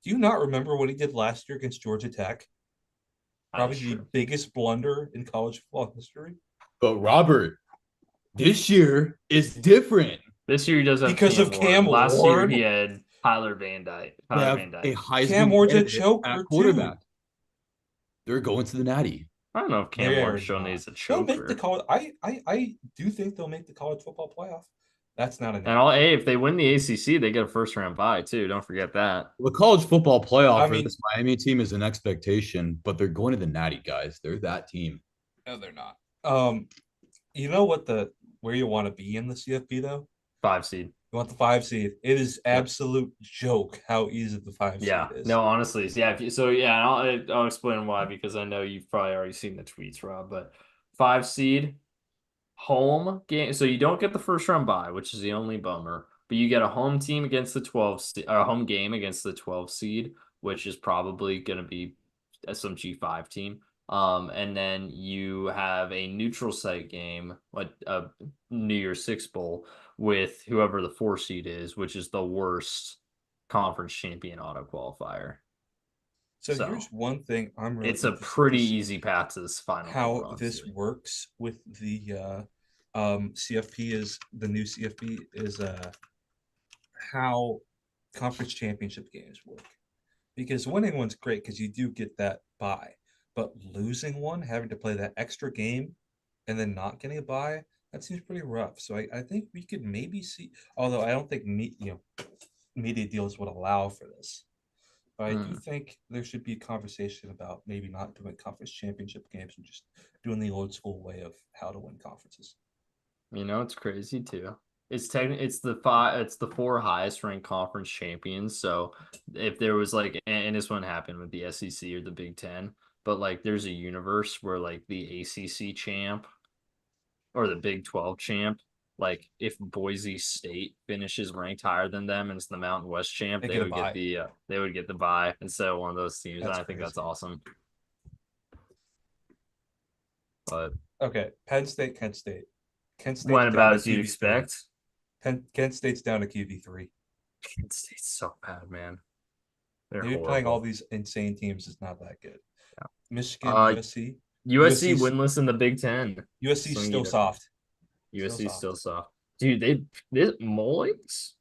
Do you not remember what he did last year against Georgia Tech? Probably That's the true. biggest blunder in college football history. But Robert, this year is different. This year he does have Because of Cam Cam Ward. Last year Ward? he had Tyler Van Dyke. They Tyler have Van a Dyke. Cam Heisman Ward's a candidate choker at quarterback. too. They're going to the Natty. I don't know if Cam They're Ward's shown not. he's a They'll make the choker. college. I do think they'll make the college football playoff. That's not a And name. if they win the ACC, they get a first round bye too. Don't forget that. The college football playoff I for mean, this Miami team is an expectation, but they're going to the Natty, guys. They're that team. no, they're not. You know what where you want to be in the CFB though? 5 seed. You want the 5 seed. It is Yep. absolute joke how easy the 5 Yeah. seed is. No, honestly, yeah. I'll explain why because I know you've probably already seen the tweets, Rob. But 5 seed home game, so you don't get the first round bye, which is the only bummer. But you get a home team against the 12 seed, or a home game against the 12 seed, which is probably going to be some G5 team. And then you have a neutral site game, like a New Year's Six Bowl, with whoever the 4 seed is, which is the worst conference champion auto qualifier. So So here's one thing I'm really it's a interested to pretty see easy path to this Final how Four, this honestly. works with the CFP is the new CFP is how conference championship games work. Because winning one's great because you do get that bye, but losing one, having to play that extra game, and then not getting a bye, that seems pretty rough. So I think we could maybe see, although I don't think media deals would allow for this. But I do Hmm. think there should be a conversation about maybe not doing conference championship games and just doing the old school way of how to win conferences. It's crazy too. It's the 4 highest ranked conference champions. So if there was like, and this wouldn't happen with the SEC or the Big Ten, but like there's a universe where like the ACC champ or the Big 12 champ, like if Boise State finishes ranked higher than them and it's the Mountain West champ, They get a bye. they would get the bye instead of one of those teams. And That's I think that's crazy. awesome. But Okay, Penn State, Kent State. Kent went State's down about to as you'd QB3. expect. Kent State's down to QB3. Kent State's so bad, man. They're Maybe playing all horrible. these insane teams is not that good. Yeah. Michigan, USC. USC USC's winless in the Big Ten. USC's Swing you still to soft. Still USC soft. still soft. Dude, this Mullings,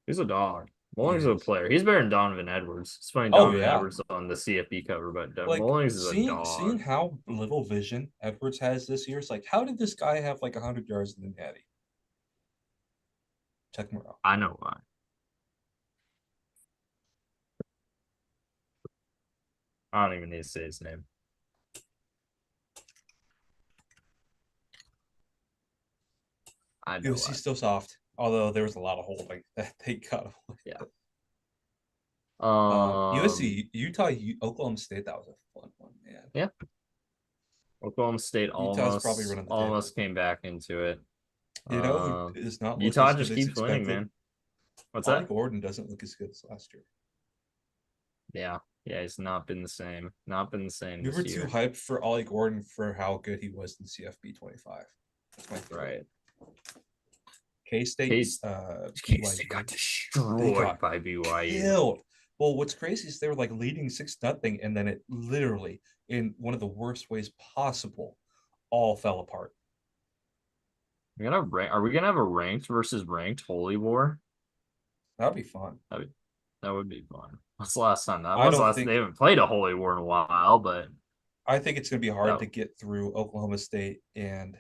he's a dog. He Mullings is a is. player. He's better than Donovan Edwards. It's funny Oh Donovan yeah. Edwards on the CFB cover, but Like Mullings is a seeing dog. how little vision Edwards has this year. It's like, how did this guy have like 100 yards in the natty? Check him out. I know why. I don't even need to say his name. I know why. USC's still soft, although there was a lot of holding that they got away. Yeah. USC, Utah, Oklahoma State. That was a fun one, man. Yeah. Oklahoma State Utah's probably running the table. almost came back into it. You know who does not look Utah as good just as keeps winning, expected? man. What's Ollie that? Gordon doesn't look as good as last year. Yeah. Yeah, he's not been the same. Not been the same We this were too year. hyped for Ollie Gordon for how good he was in CFB 25. That's my favorite. Right. K-State, K-State got destroyed by BYU. Killed. Well, what's crazy is they were like leading 6-0, and then it literally, in one of the worst ways possible, all fell apart. Are we gonna have a ranked versus ranked holy war? That'd be fun. That would be fun. What's the last time that I was? don't They think haven't played a holy war in a while, but I think it's going to be hard that to get through Oklahoma State and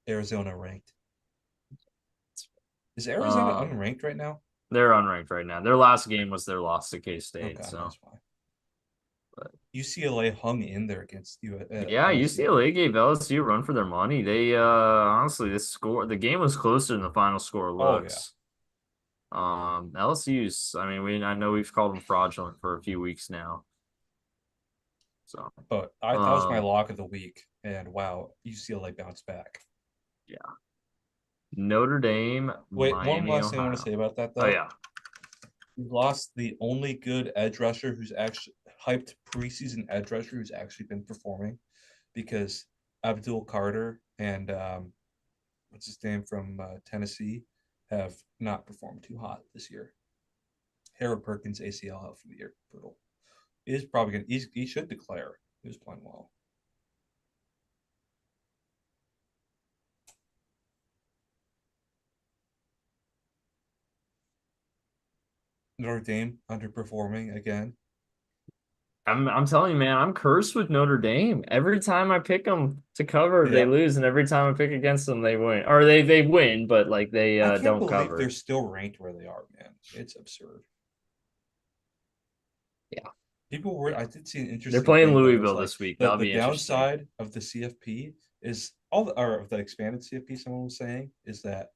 Arizona ranked. Is Arizona unranked right now? they're unranked right now. Their last game was their loss to K-State, Okay, so that's fine. but UCLA hung in there against you. yeah, UCLA gave LSU a run for their money. They honestly the game was closer than the final score Oh yeah. looks. LSU's, I mean, I know we've called them fraudulent for a few weeks now. So, But that was my lock of the week, and wow, UCLA bounced back. yeah. Notre Dame, Wait, one Miami, last thing I want to Ohio. say about that though. Oh yeah. We lost the only good edge rusher who's actually hyped preseason edge rusher who's actually been performing, because Abdul Carter and what's his name from Tennessee have not performed too hot this year. Harold Perkins ACL out for the year. Brutal. He's probably gonna. He should declare. He was playing well. Notre Dame underperforming again. I'm telling you, man, I'm cursed with Notre Dame. Every time I pick them to cover, they lose, and every time I pick against them, they win. Or they win, but like they I can't don't believe cover. they're still ranked where they are, man. It's absurd. Yeah. People were. I did see an interesting. They're playing thing, Louisville like, this week. That'll the be interesting. downside of the CFP is or of the expanded CFP. Someone was saying is that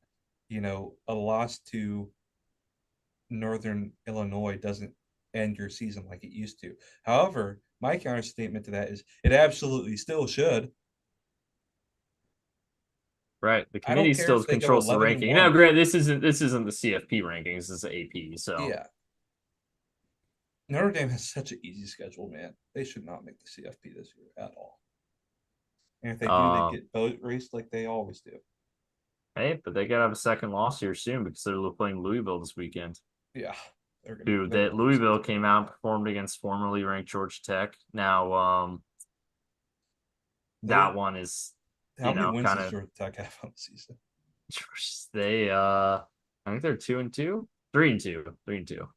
a loss to Northern Illinois doesn't end your season like it used to. However, my counter statement to that is it absolutely still should. Right. The I don't committee care still if they go controls the 11 and ranking. Now, 1. granted, this isn't the CFP rankings, this is AP. So Yeah. Notre Dame has such an easy schedule, man. They should not make the CFP this year at all. And if they do, they Um, get boat raced like they always do. hey, but they gotta have a second loss here soon because they're playing Louisville this weekend. Yeah, they're gonna. Dude, They're that gonna lose Louisville it. came out and performed against formerly ranked Georgia Tech. Now, They that one is, how many wins kind does of Georgia Tech have on the season? they I think they're 2-2, 3-2, 3-2.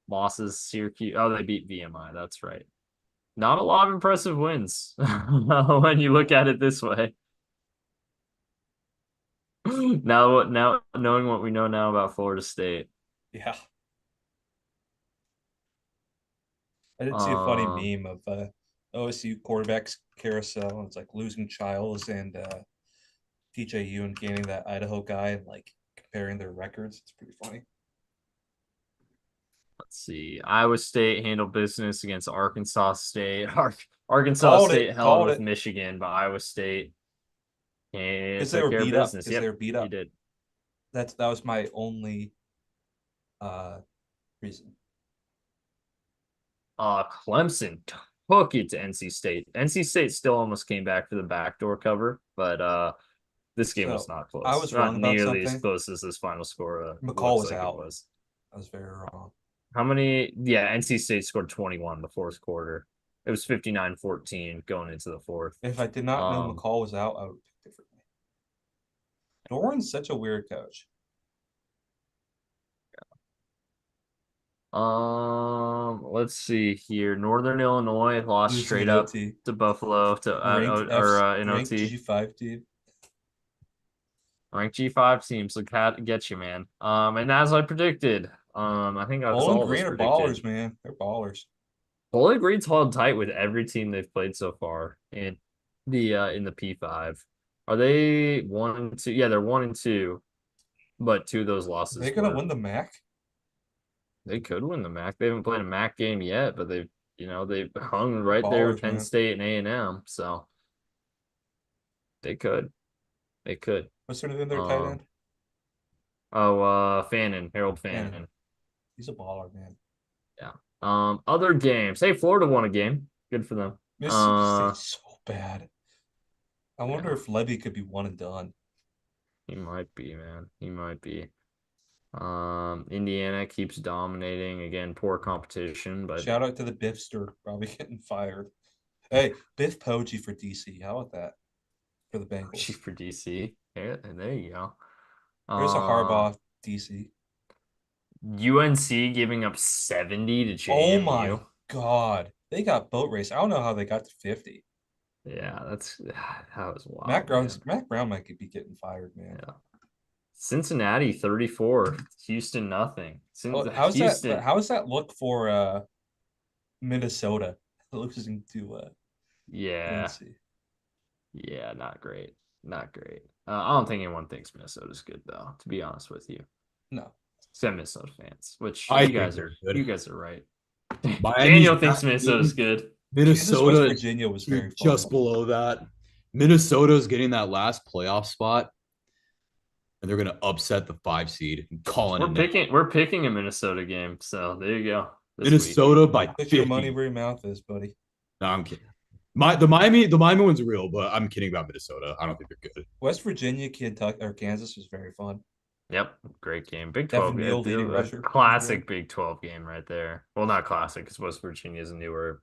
Losses Syracuse. Oh, they beat VMI. That's right. Not a lot of impressive wins when you look at it this way. Now knowing what we know now about Florida State. Yeah, I did see a funny Um, meme of OSU quarterbacks carousel, and it's like losing Childs and TJU and gaining that Idaho guy and like comparing their records. It's pretty funny. let's see. Iowa State handled business against Arkansas State. Arkansas Called State it. held Called with it. Michigan, but Iowa State Because they took were care of beat up. business. Because they Yep, were beat he up. did. That was my only reason. Clemson took it to NC State. NC State still almost came back for the backdoor cover, but this game was So not I close. was wrong Not about nearly as something. close as this final score McCall looks was like it out. was. I was very wrong. How many? Yeah, NC State scored 21 the fourth quarter. It was 59-14 going into the fourth. If I did not know Um, McCall was out, I would pick differently. Doran's such a weird coach. let's see here. Northern Illinois lost Losing straight in up OT. to Buffalo to in Ranked OT. G5 team. Ranked G5 teams look how to get you, man. And as I predicted, I think that's Bowling all of us Green are predicted. ballers, man. They're ballers. Bowling Green's held tight with every team they've played so far in the P5. Are they 1-2? Yeah, they're 1-2, but two of those Are they losses gonna were win the MAC? they could win the MAC. They haven't played a MAC game yet, but they've hung They're right there with ballers, Penn man. State and A&M, so they could. They could. What's their name? Their tight Um end? Fannin, Harold Fanning. Fannin. He's a baller, man. Yeah. Other games. Hey, Florida won a game. Good for them. Mississippi State's so bad. I wonder Yeah, if Levy could be one and done. he might be, man. He might be. Indiana keeps dominating. Again, poor competition, but Shout out to the Biffster, probably getting fired. Hey, Biff Poggi for DC. How about that? For the Bengals. for DC. Yeah, and there you go. There's a Harbaugh DC. UNC giving up 70 to Oh my JMU. God. They got boat race. I don't know how they got to 50. Yeah, that was wild, Mac Brown might be getting fired, man. Yeah. Cincinnati 34, Houston nothing. Oh, Houston. how does that look for Minnesota losing to Yeah. UNC? Yeah, not great. Not great. I don't think anyone thinks Minnesota's good though, to be honest with you. No. Except Minnesota fans, which I you think guys they're are good. you guys are right. Miami's Daniel thinks that Minnesota's team. good. Kansas West Minnesota Virginia was very just fun. below that. Minnesota's getting that last playoff spot, and they're gonna upset the 5 seed and calling it now. We're picking a Minnesota game, so there you go. This Minnesota by Put your money 50. where your mouth is, buddy. No, I'm kidding. The Miami one's real, but I'm kidding about Minnesota. I don't think they're good. West Virginia, Kentucky, or Kansas was very fun. Yep, great game. Big Devin 12 Neal, leading rusher. classic Big 12 game right there. Well, not classic because West Virginia is a newer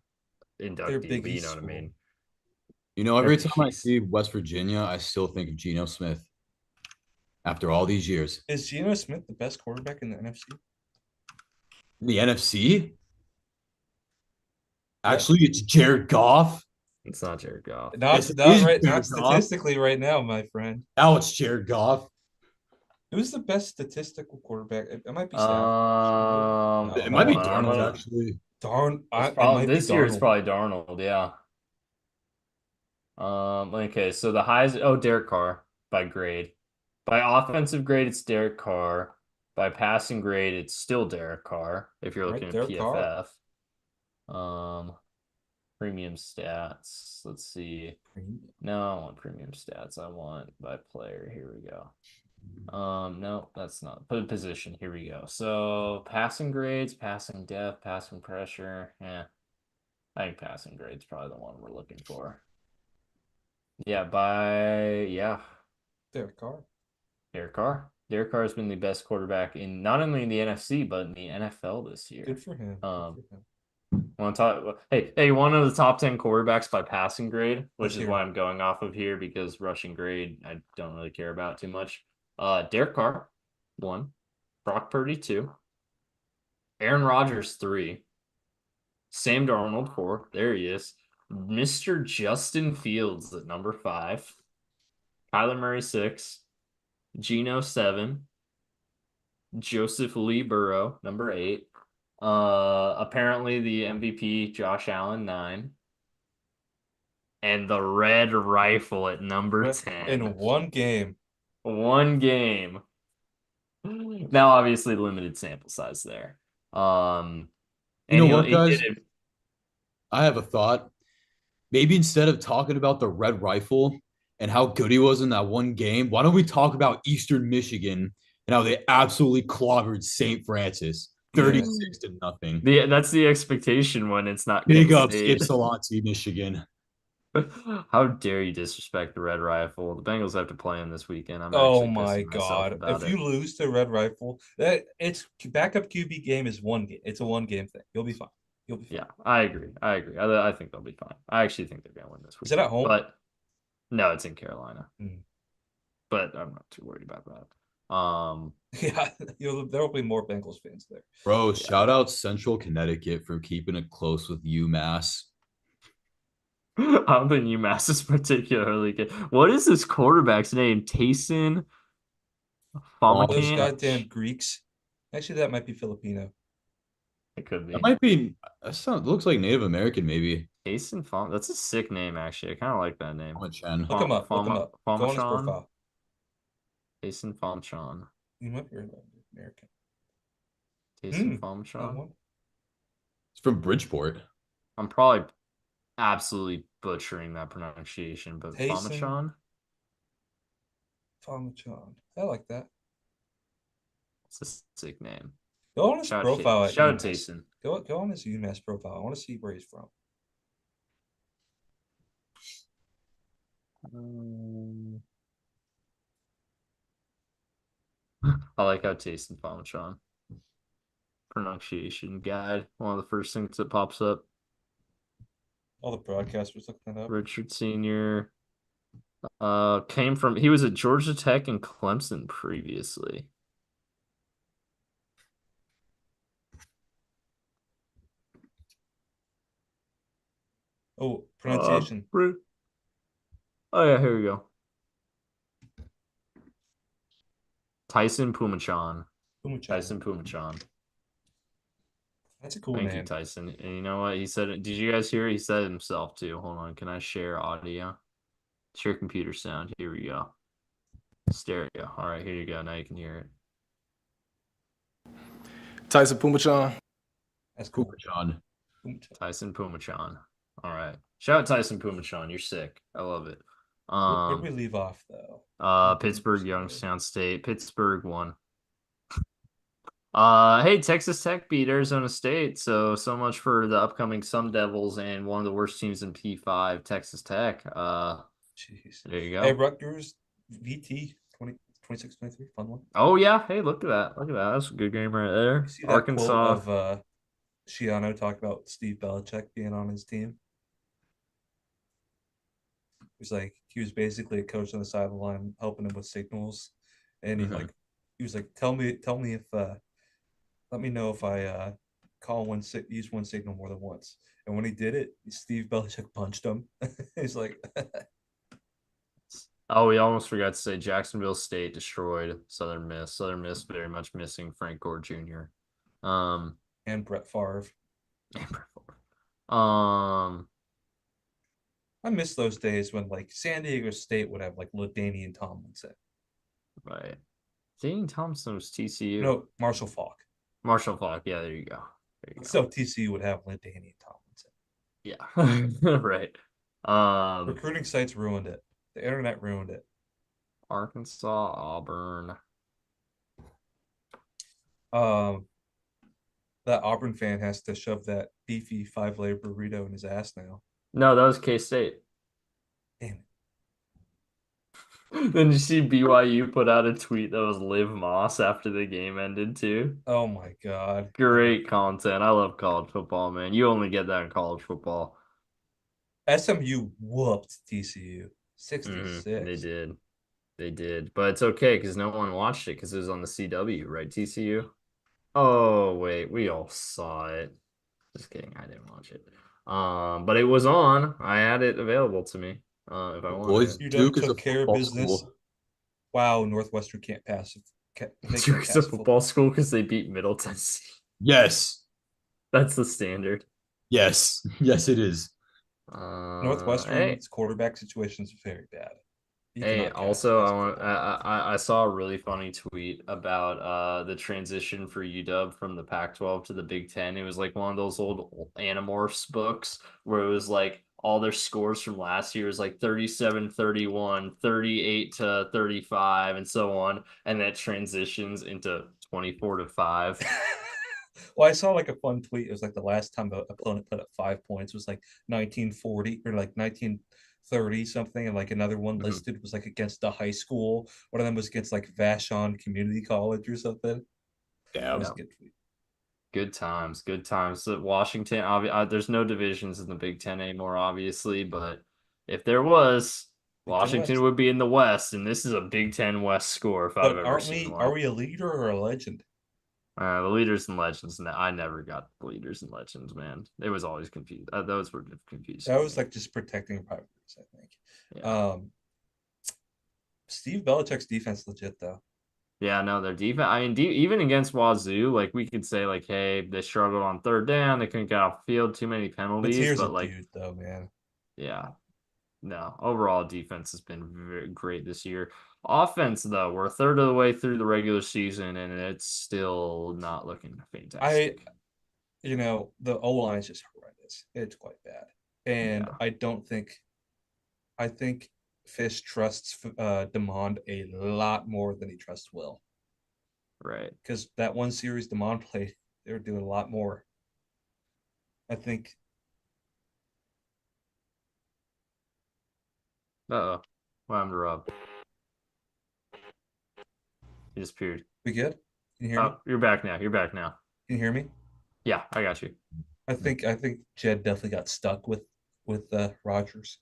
They're inductee, Big but you East know what I school. mean. Every time I see West Virginia, I still think of Geno Smith. After all these years, Is Geno Smith the best quarterback in the NFC? in the NFC, actually, it's Jared Goff. It's not Jared Goff. Yes, it is Not Jared Goff. statistically right now, my friend. Now it's Jared Goff. Who's the best statistical quarterback? It might be Um, It might be hold on, Darnold, actually. It might this be year it's Darnold. probably Darnold, yeah. Okay, so the highs, Derek Carr by grade. By offensive grade, it's Derek Carr. By passing grade, it's still Derek Carr, if you're looking Right, at Derek Carr. PFF. Premium stats. Let's see. No, I want premium stats. I want by player. Here we go. No, that's not. Put position. Here we go. So passing grades, passing depth, passing pressure. Yeah. I think passing grades probably the one we're looking for. Yeah, Derek Carr. Derek Carr. Derek Carr has been the best quarterback in not only in the NFC but in the NFL this Good year. for him. Um, Good for him. Want to talk? Hey, one of the top 10 quarterbacks by passing grade, Let's which is hear why it. I'm going off of here because rushing grade I don't really care about too much. Derek Carr, 1. Brock Purdy, 2. Aaron Rodgers, 3. Sam Darnold, 4. There he is. Mr. Justin Fields at number 5. Kyler Murray, 6. Geno, 7. Joseph Lee Burrow, number 8. Apparently the MVP, Josh Allen, 9. And the Red Rifle at number 10. In one game. One game. Now, obviously, limited sample size there. You And know he what, he did guys? it. I have a thought. Maybe instead of talking about the Red Rifle and how good he was in that one game, why don't we talk about Eastern Michigan and how they absolutely clobbered St. Francis Yeah. 36 to nothing. That's the expectation when it's not Big ups, K-State. Ypsilanti, Michigan. How dare you disrespect the Red Rifle? The Bengals have to play him this weekend. I'm Oh actually my pissing myself God. about If it. you lose to Red Rifle, that it's backup QB game is one game. It's a one game thing. You'll be fine. You'll be fine. Yeah, I agree. I think they'll be fine. I actually think they're going to win this Is it at weekend. home? But no, it's in Carolina. Hmm. But I'm not too worried about that. Yeah, there'll be more Bengals fans there. Bro, Yeah. shout out Central Connecticut for keeping it close with UMass. I don't think UMass is particularly good. What is this quarterback's name? Tayson Those Famacan? goddamn Greeks. Actually, that might be Filipino. It could That be. might be, looks like Native American, maybe. Tayson Fam. That's a sick name, actually. I kind of like that name. Chen. Look him up. Look him up. Go on his Famachan? profile. Tayson Famachan. You might be American. Tayson That Famachan? one. It's from Bridgeport. I'm probably absolutely butchering that pronunciation, but Tayson Famachan? Famachan. I like that. It's a sick name. Go on his profile at Shout out UMass. Tayson. Go on his UMass profile. I want to see where he's from. I like how Tayson Famachan. Pronunciation guide. One of the first things that pops up. All the broadcasters looking that up. Richard Sr. He was at Georgia Tech and Clemson previously. Oh, pronunciation. Oh yeah, here we go. Tyson Pumachan. Pumachan. Tyson Pumachan. That's a cool Thank name. you, Tyson. And you know what? He said it. Did you guys hear it? He said it himself too. Hold on. Can I share audio? Share computer sound. Here we go. Stereo. All right, here you go. Now you can hear it. Tyson Pumachan. That's cool. Pumachan. Tyson Pumachan. All right. Shout out Tyson Pumachan. You're sick. I love it. Where'd we leave off though? Pittsburgh, Youngstown State. Pittsburgh won. Hey, Texas Tech beat Arizona State. So much for the upcoming Sun Devils and one of the worst teams in P5, Texas Tech. Jeez. There you go. Hey, Rutgers VT 26-23. Fun one. Oh yeah. Hey, look at that. Look at that. That's a good game right there. You see that Arkansas. quote of Shiano talk about Steve Belichick being on his team? He was basically a coach on the side of the line helping him with signals, and he was like, tell me if let me know if I use one signal more than once. And when he did it, Steve Belichick punched him. He's like, oh, we almost forgot to say Jacksonville State destroyed Southern Miss. Southern Miss very much missing Frank Gore Jr. And Brett Favre. I miss those days when like San Diego State would have like LaDainian Tomlinson. Right. Dane Thompson was TCU. No, Marshall Faulk. Marshall Faulk. Yeah, there you go. So TCU would have LaDainian Tomlinson. Yeah. Right. Recruiting sites ruined it. The internet ruined it. Arkansas, Auburn. That Auburn fan has to shove that beefy 5-layer burrito in his ass now. No, that was K-State. Damn it. Then you see BYU put out a tweet that was Liv Moss after the game ended too. Oh my God. Great content. I love college football, man. You only get that in college football. SMU whooped TCU They 66. did. They did. But it's okay because no one watched it because it was on the CW, right? TCU? Oh, wait. We all saw it. Just kidding. I didn't watch it. But it was on. I had it available to me if I wanted Boys, it. UW Duke is a took care of football business. school. Wow, Northwestern can't pass. They can't Duke's a pass football football. school because they beat Middle Tennessee. Yes. That's the standard. Yes. Yes, it is. Hey, Northwestern's quarterback situation is very bad. You Hey, cannot pass also, pass the football. I saw a really funny tweet about the transition for UW from the Pac-12 to the Big Ten. It was like one of those old Animorphs books where it was like all their scores from last year is like 37-31, 38-35, and so on, and that transitions into 24-5. Well, I saw like a fun tweet. It was like the last time the opponent put up 5 points was like 1940 or like 1930 something, and like another one Mhm. listed was like against the high school. One of them was against like Vashon Community College or something. That was Damn. a good tweet. Good times, good times. So Washington, there's no divisions in the Big Ten anymore, obviously, but if there was, Big Ten Washington West. would be in the West, and this is a Big Ten West score if I've But ever aren't seen we? Are one. we a leader or a legend? The leaders and legends. I never got the leaders and legends, man. It was always confused. Those were confusing That to was me. like just protecting privates, I think. Yeah, Um, Steve Belichick's defense legit though. yeah. No, their defense. I mean, even against Wazoo, like we could say, like, hey, they struggled on third down. They couldn't get off the field. Too many penalties. Mateer's a But like, dude though, man. yeah, no, overall defense has been very great this year. Offense, though, we're a third of the way through the regular season, and it's still not looking I, fantastic. the O line is just horrendous. It's quite bad, and Yeah, I don't think. I think Fish trusts Demond a lot more than he trusts Will, right. because that one series Demond played, they were doing a lot more. I think Uh-oh. What happened to Rob? He disappeared. we good. Can you hear me? Oh, you're back now. You're back now. Can you hear me? Yeah, I got you. I think Jed definitely got stuck with Rogers.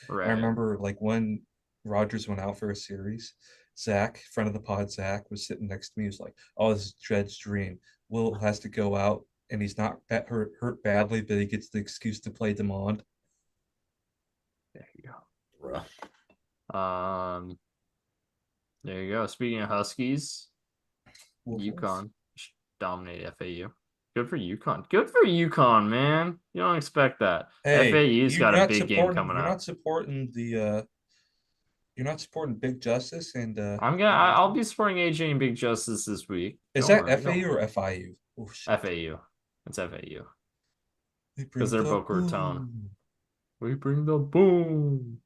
I Right. remember like when Rogers went out for a series, Zach, friend of the pod, Zach was sitting next to me. He was like, "Oh, this is Jed's dream. Will has to go out, and he's not hurt badly, but he gets the excuse to play Demond." There you Bruh. go. There you go. Speaking of Huskies, Woof, woof. UConn dominate FAU. Good for UConn. Good for UConn, man. You don't expect that. Hey, FAU's got a big game coming you're not up. supporting the you're not supporting Big Justice and I'll be supporting AJ and Big Justice this week. is Don't that worry. Don't FAU worry. or FIU? Oh shit. FAU. It's FAU. They Because bring they're the Boca Raton. boom. We bring the boom.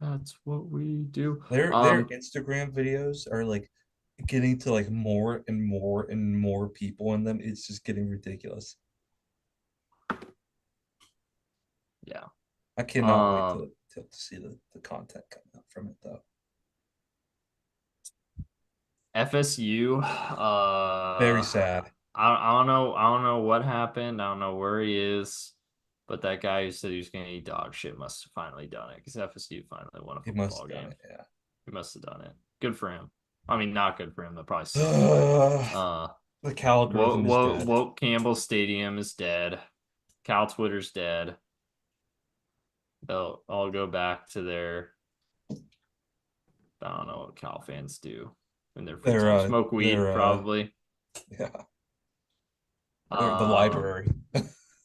That's what we do. Their Instagram videos are like getting to like more and more and more people in them. It's just getting ridiculous. Yeah. I cannot wait to see the content coming out from it though. FSU. Very sad. I don't know what happened. I don't know where he is. But that guy who said he was going to eat dog shit must have finally done it because FSU finally won a He must football have done game. it, yeah. He must have done it. Good for him. I mean, not good for him. They'll probably sue him. The Cal algorithm is dead. Woke Campbell Stadium is dead. Cal Twitter's dead. They'll all go back to their. I don't know what Cal fans do in their free time. Smoke weed, probably. Yeah. They're the Um, library.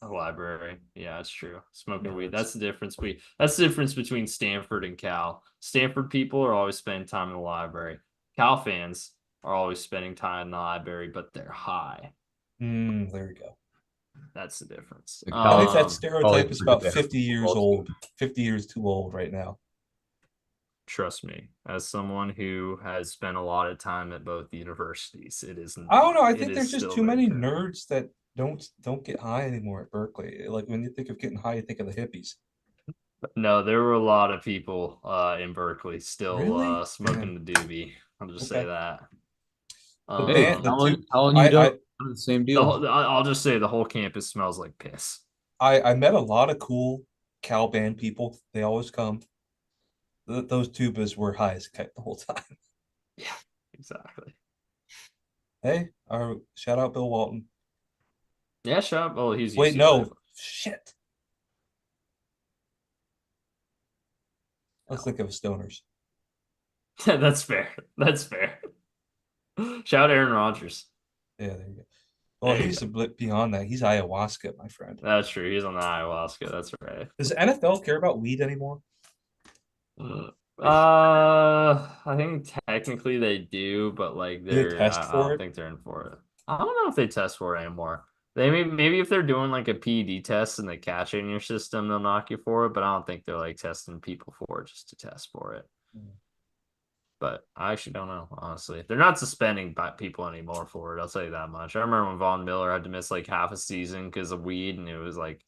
a library. Yeah, it's true. Smoking weed. Nerds. That's the difference. That's the difference between Stanford and Cal. Stanford people are always spending time in the library. Cal fans are always spending time in the library, but they're high. There we go. That's the difference. I think that Probably stereotype is about pretty bad 50 years football old. team. 50 years too old right now. Trust me, as someone who has spent a lot of time at both universities, it is I don't know. I it think is there's just still too very many true. nerds that don't get high anymore at Berkeley. Like when you think of getting high, you think of the hippies. No, there were a lot of people in Berkeley still Really? smoking Damn. the doobie. I'll just say Okay. that. The Hey, band, the Um, two, telling you, I, don't the same the deal. whole, I'll just say the whole campus smells like piss. I met a lot of cool Cal band people. They always come. Those tubas were high as kite the whole time. Yeah, exactly. Hey, our shout out Bill Walton. Yeah, shut up. Oh, he's Wait, UCLA. no, shit. Let's think of stoners. That's fair. That's fair. Shout out Aaron Rodgers. Yeah, there you go. Well, There you he's go. a bit beyond that. He's ayahuasca, my friend. That's true. He's on the ayahuasca. That's right. Does the NFL care about weed anymore? I think technically they do, but like Do they test I for don't it? think they're in for it. I don't know if they test for it anymore. They maybe if they're doing like a PED test and they catch it in your system, they'll knock you for it. But I don't think they're like testing people for it just to test for it. But I actually don't know, honestly. They're not suspending people anymore for it. I'll tell you that much. I remember when Von Miller had to miss like half a season because of weed, and it was like,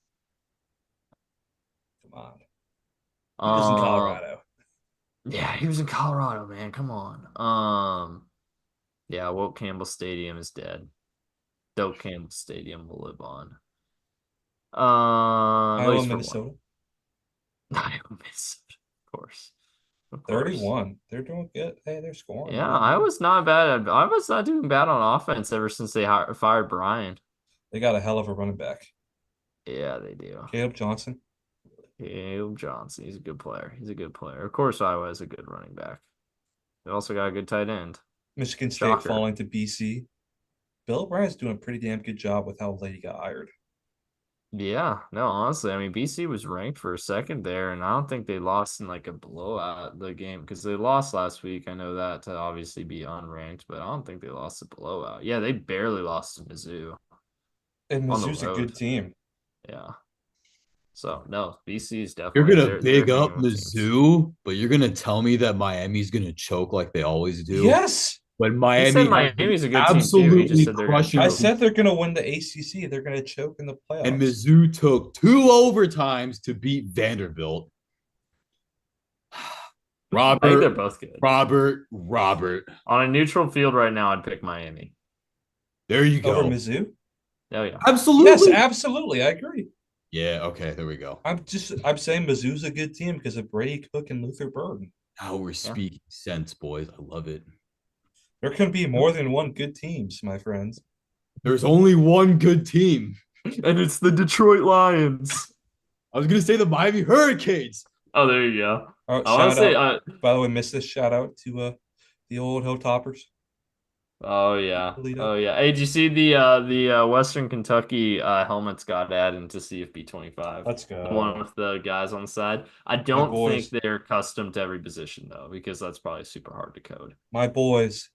Come on. He was in um, Colorado. yeah, he was in Colorado, man. Come on. Yeah, Wilt Campbell Stadium is dead. Doak Campbell Stadium will live on. At Iowa, least for one. Minnesota. Iowa, Minnesota, of course. Of course. 31. They're doing good. Hey, they're scoring. Yeah, They're doing I good. was not bad. I was not doing bad on offense ever since they fired Brian. They got a hell of a running back. Yeah, they do. Caleb Johnson. Caleb Johnson. He's a good player. He's a good player. Of course, Iowa has a good running back. They also got a good tight end. Michigan State Shocker. falling to BC. Bill O'Brien's doing a pretty damn good job with how late he got hired. Yeah, no, honestly, I mean, BC was ranked for a second there, and I don't think they lost in like a blowout the game because they lost last week. I know that to obviously be unranked, but I don't think they lost a blowout. Yeah, they barely lost to Mizzou And on the Mizzou's a road. good team. Yeah. So no, BC is You're definitely gonna they're big hanging up with teams. Mizzou, but you're gonna tell me that Miami's gonna choke like they always do. Yes. When He said Miami has been Miami's a good team too. He just absolutely said they're gonna crushing I choke. said they're going to win the ACC. They're going to choke in the and playoffs. Mizzou took 2 overtimes to beat Vanderbilt. I think they're Robert, both good. Robert. On a neutral field right now, I'd pick Miami. There you Over go. Mizzou? Oh yeah. Absolutely. Yes, absolutely. I agree. Yeah, okay, there we go. I'm saying Mizzou's a good team because of Brady Cook and Luther Burden. Now we're Yeah. speaking sense, boys. I love it. There can be more than one good teams, my friends. There's only one good team. And it's the Detroit Lions. I was gonna say the Miami Hurricanes. Oh, there you go. Oh, I want to shout say, out. By the way, missed this shout out to the old Hilltoppers. oh yeah, Toledo. oh yeah. Hey, did you see the Western Kentucky helmets got added into CFB 25? Let's The one go. with the guys on the side. I My don't think boys. they're custom to every position though, because that's probably super hard to code. My boys.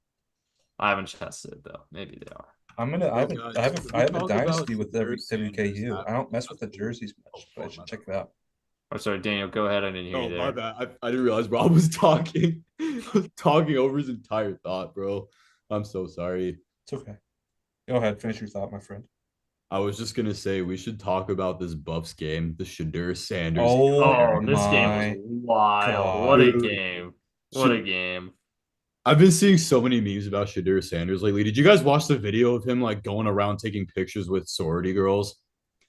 I haven't tested it though. Maybe they are. I have guys, I have a talk about dynasty with Shedeur Sanders WKU. I don't mess with the absolutely jerseys much, but I should check it out. Oh, sorry, Daniel. Go ahead. I didn't hear you Oh, my there. bad. I didn't realize Rob was talking. Talking over his entire thought, bro. I'm so sorry. It's okay. Go ahead, finish your thought, my friend. I was just gonna say we should talk about this Buffs game, the Shedeur Sanders. Oh Oh, this game was my wild. What God. a Dude. game. What a game. I've been seeing so many memes about Shedeur Sanders lately. Did you guys watch the video of him like going around taking pictures with sorority girls?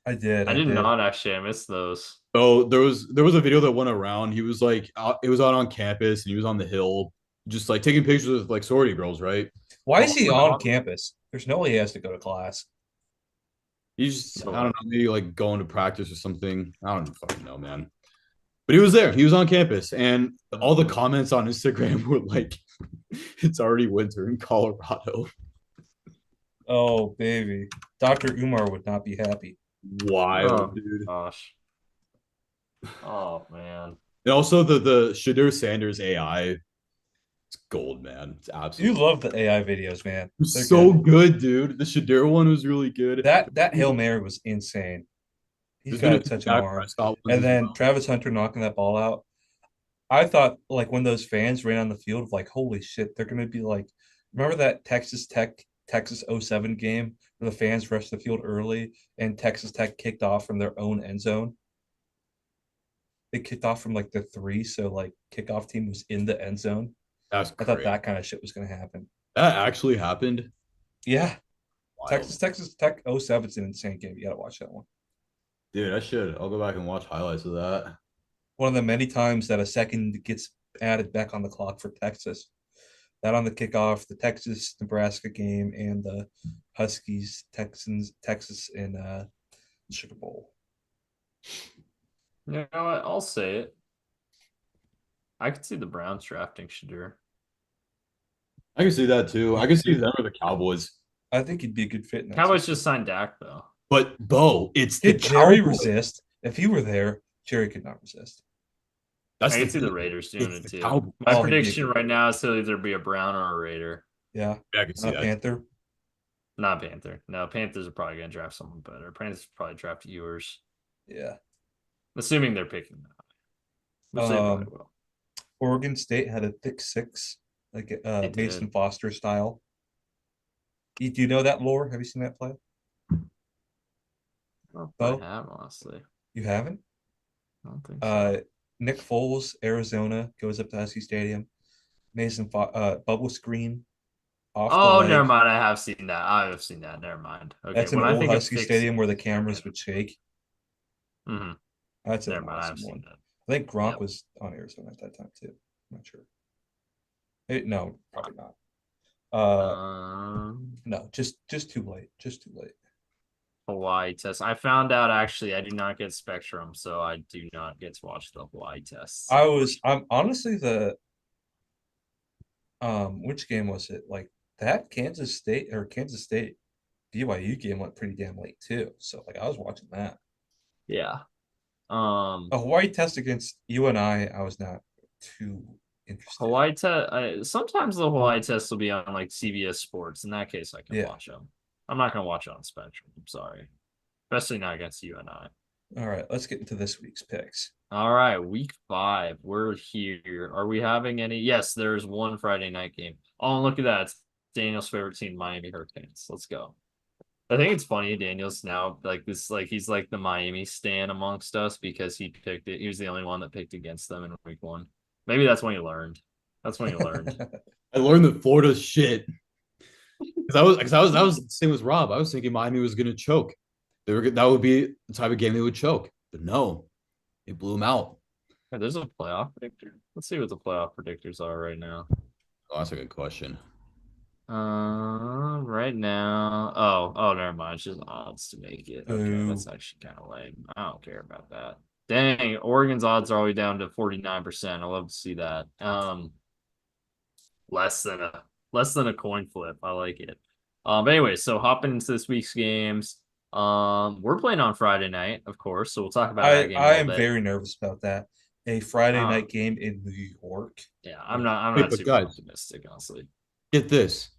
I did. I did not actually. I missed those. Oh, there was a video that went around. He was like it was out on campus and he was on the hill, just like taking pictures with like sorority girls, right? Why is he on campus? There's no way he has to go to class. He's So, I don't know, maybe like going to practice or something. I don't fucking know, man. But he was there. He was on campus, and all the comments on Instagram were like, "It's already winter in Colorado." Oh, baby. Dr. Umar would not be happy. Wild, oh, dude. gosh. Oh, man. And also the Shedeur Sanders AI, it's gold, man. It's You absolutely love the AI videos, man. They're so good. good, dude. The Shedeur one was really good. That Hail Mary was insane. He's There's been got a such an Dak arm. Prescott ones And as then well. Travis Hunter knocking that ball out. I thought like when those fans ran on the field, like, holy shit, they're gonna be like, remember that Texas 07 game where the fans rushed the field early and Texas Tech kicked off from their own end zone? they kicked off from like the 3, so like kickoff team was in the end zone. That's I thought crazy. that kind of shit was gonna happen. That actually happened. Yeah, Wild. Texas Tech 07's an insane game. You gotta watch that one. Dude, I should. I'll go back and watch highlights of that. One of the many times that a second gets added back on the clock for Texas. That on the kickoff, the Texas Nebraska game, and the Huskies Texas in Sugar Bowl. You know what? I'll say it. I could see the Browns drafting Shadur. I can see that too. I can see them or the Cowboys. I think he'd be a good fit in that Cowboys system. just signed Dak though. But Bo, it's the Did Jerry Cowboys. resist? If he were there, Jerry could not resist. That's I the can see the thing. Raiders doing It's it the too. Cowboys. My Oh, he'd be a prediction good right fit. now is he'll either be a Brown or a Raider. Yeah, Yeah, I can see not that. Panther. Not Panther. No, Panthers are probably going to draft someone better. Panthers probably draft Ewers, Yeah. assuming they're picking that, which they probably will. Oregon State had a thick 6, like They Mason did. Foster style. Do you know that lore? Have you seen that play? Well, I Bo? have honestly. You haven't? I don't think so. Nick Foles, Arizona, goes up to Husky Stadium. Bubble screen off the Oh, leg. never mind. I have seen that. I have seen that. Never mind. Okay. That's an When I old think of Husky Stadium where the cameras would shake. Mm-hmm. That's an Never mind. awesome I've seen one. that. I think Gronk Yep. was on Arizona at that time too. I'm not sure. No, probably not. No, just too late. Just too late. Hawaii test. I found out actually I do not get Spectrum, so I do not get to watch the Hawaii tests. I'm honestly which game was it? Like that Kansas State BYU game went pretty damn late too. So like I was watching that. Yeah. A Hawaii test against UNI, I was not too interested. Hawaii test. Sometimes the Hawaii test will be on like CBS Sports. In that case, I can watch them. I'm not gonna watch it on Spectrum. I'm sorry, especially not against UNI. All right, let's get into this week's picks. All right, week 5. We're here. Are we having any? Yes, there's one Friday night game. Oh, look at that. It's Daniel's favorite team, Miami Hurricanes. Let's go. I think it's funny. Daniel's now like this, like he's like the Miami stan amongst us because he picked it. He was the only one that picked against them in week 1. Maybe that's when you learned. That's when you learned. I learned that Florida's shit. That was the same as Rob. I was thinking Miami was gonna choke. That would be the type of game they would choke. But no, they blew them out. There's a playoff predictor. Let's see what the playoff predictors are right now. Oh, that's a good question. Right now. Oh, never mind. It's just odds to make it. Okay, that's actually kind of lame. I don't care about that. Dang, Oregon's odds are all the way down to 49%. I love to see that. Less than a coin flip. I like it. But anyway, so hopping into this week's games. We're playing on Friday night, of course, so we'll talk about that game. I am very nervous about that. A Friday night game in New York. Yeah, I'm not super optimistic, honestly. Get this.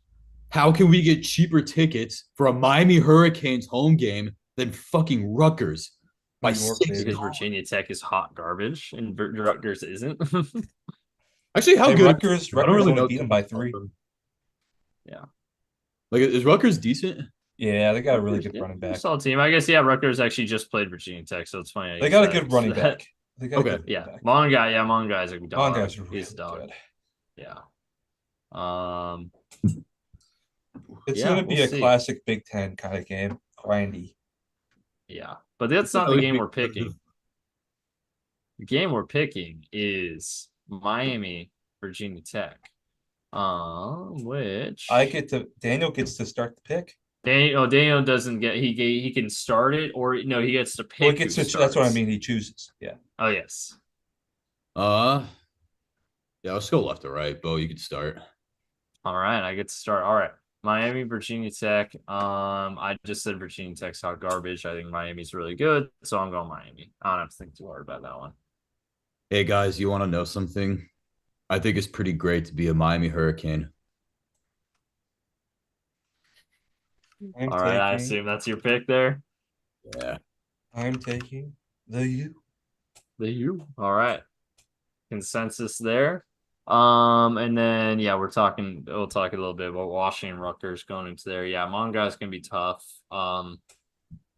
How can we get cheaper tickets for a Miami Hurricanes home game than fucking Rutgers? By York, because Virginia Tech is hot garbage and Rutgers isn't. Actually, how good? Rutgers only beat them by 3. Yeah. Like, is Rutgers decent? Yeah, they got a really good running back. Solid team. I guess, yeah, Rutgers actually just played Virginia Tech, so it's funny. They got a good running back. Yeah. Monguy's a dog. Monguy's really good. Yeah. It's going to be a classic Big Ten kind of game. Grindy. Yeah. But that's not the game we're picking. The game we're picking is Miami, Virginia Tech. Which Daniel gets to start the pick. Daniel doesn't get he can start it, or no, he gets to pick. That's what I mean. He chooses. Yeah. Oh yes. Yeah, let's go left or right. Beau, you can start. All right, I get to start. All right. Miami, Virginia Tech. I just said Virginia Tech's hot garbage. I think Miami's really good, so I'm going Miami. I don't have to think too hard about that one. Hey guys, you want to know something? I think it's pretty great to be a Miami Hurricane. All right, I assume that's your pick there. Yeah. I'm taking the U. The U. All right. Consensus there. And then we'll talk a little bit about Washington Rutgers going into there. Yeah, Monguy's gonna be tough.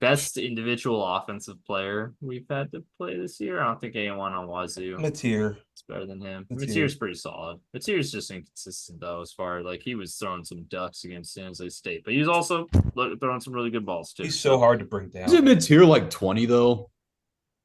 best individual offensive player we've had to play this year. I don't think anyone on Wazoo Mateer. is better than him. Mateer. Mateer's pretty solid. Mateer's just inconsistent though, as far as like he was throwing some ducks against San Jose State, but he was also throwing some really good balls too. He's so hard to bring down. Isn't mid-tier like 20 though?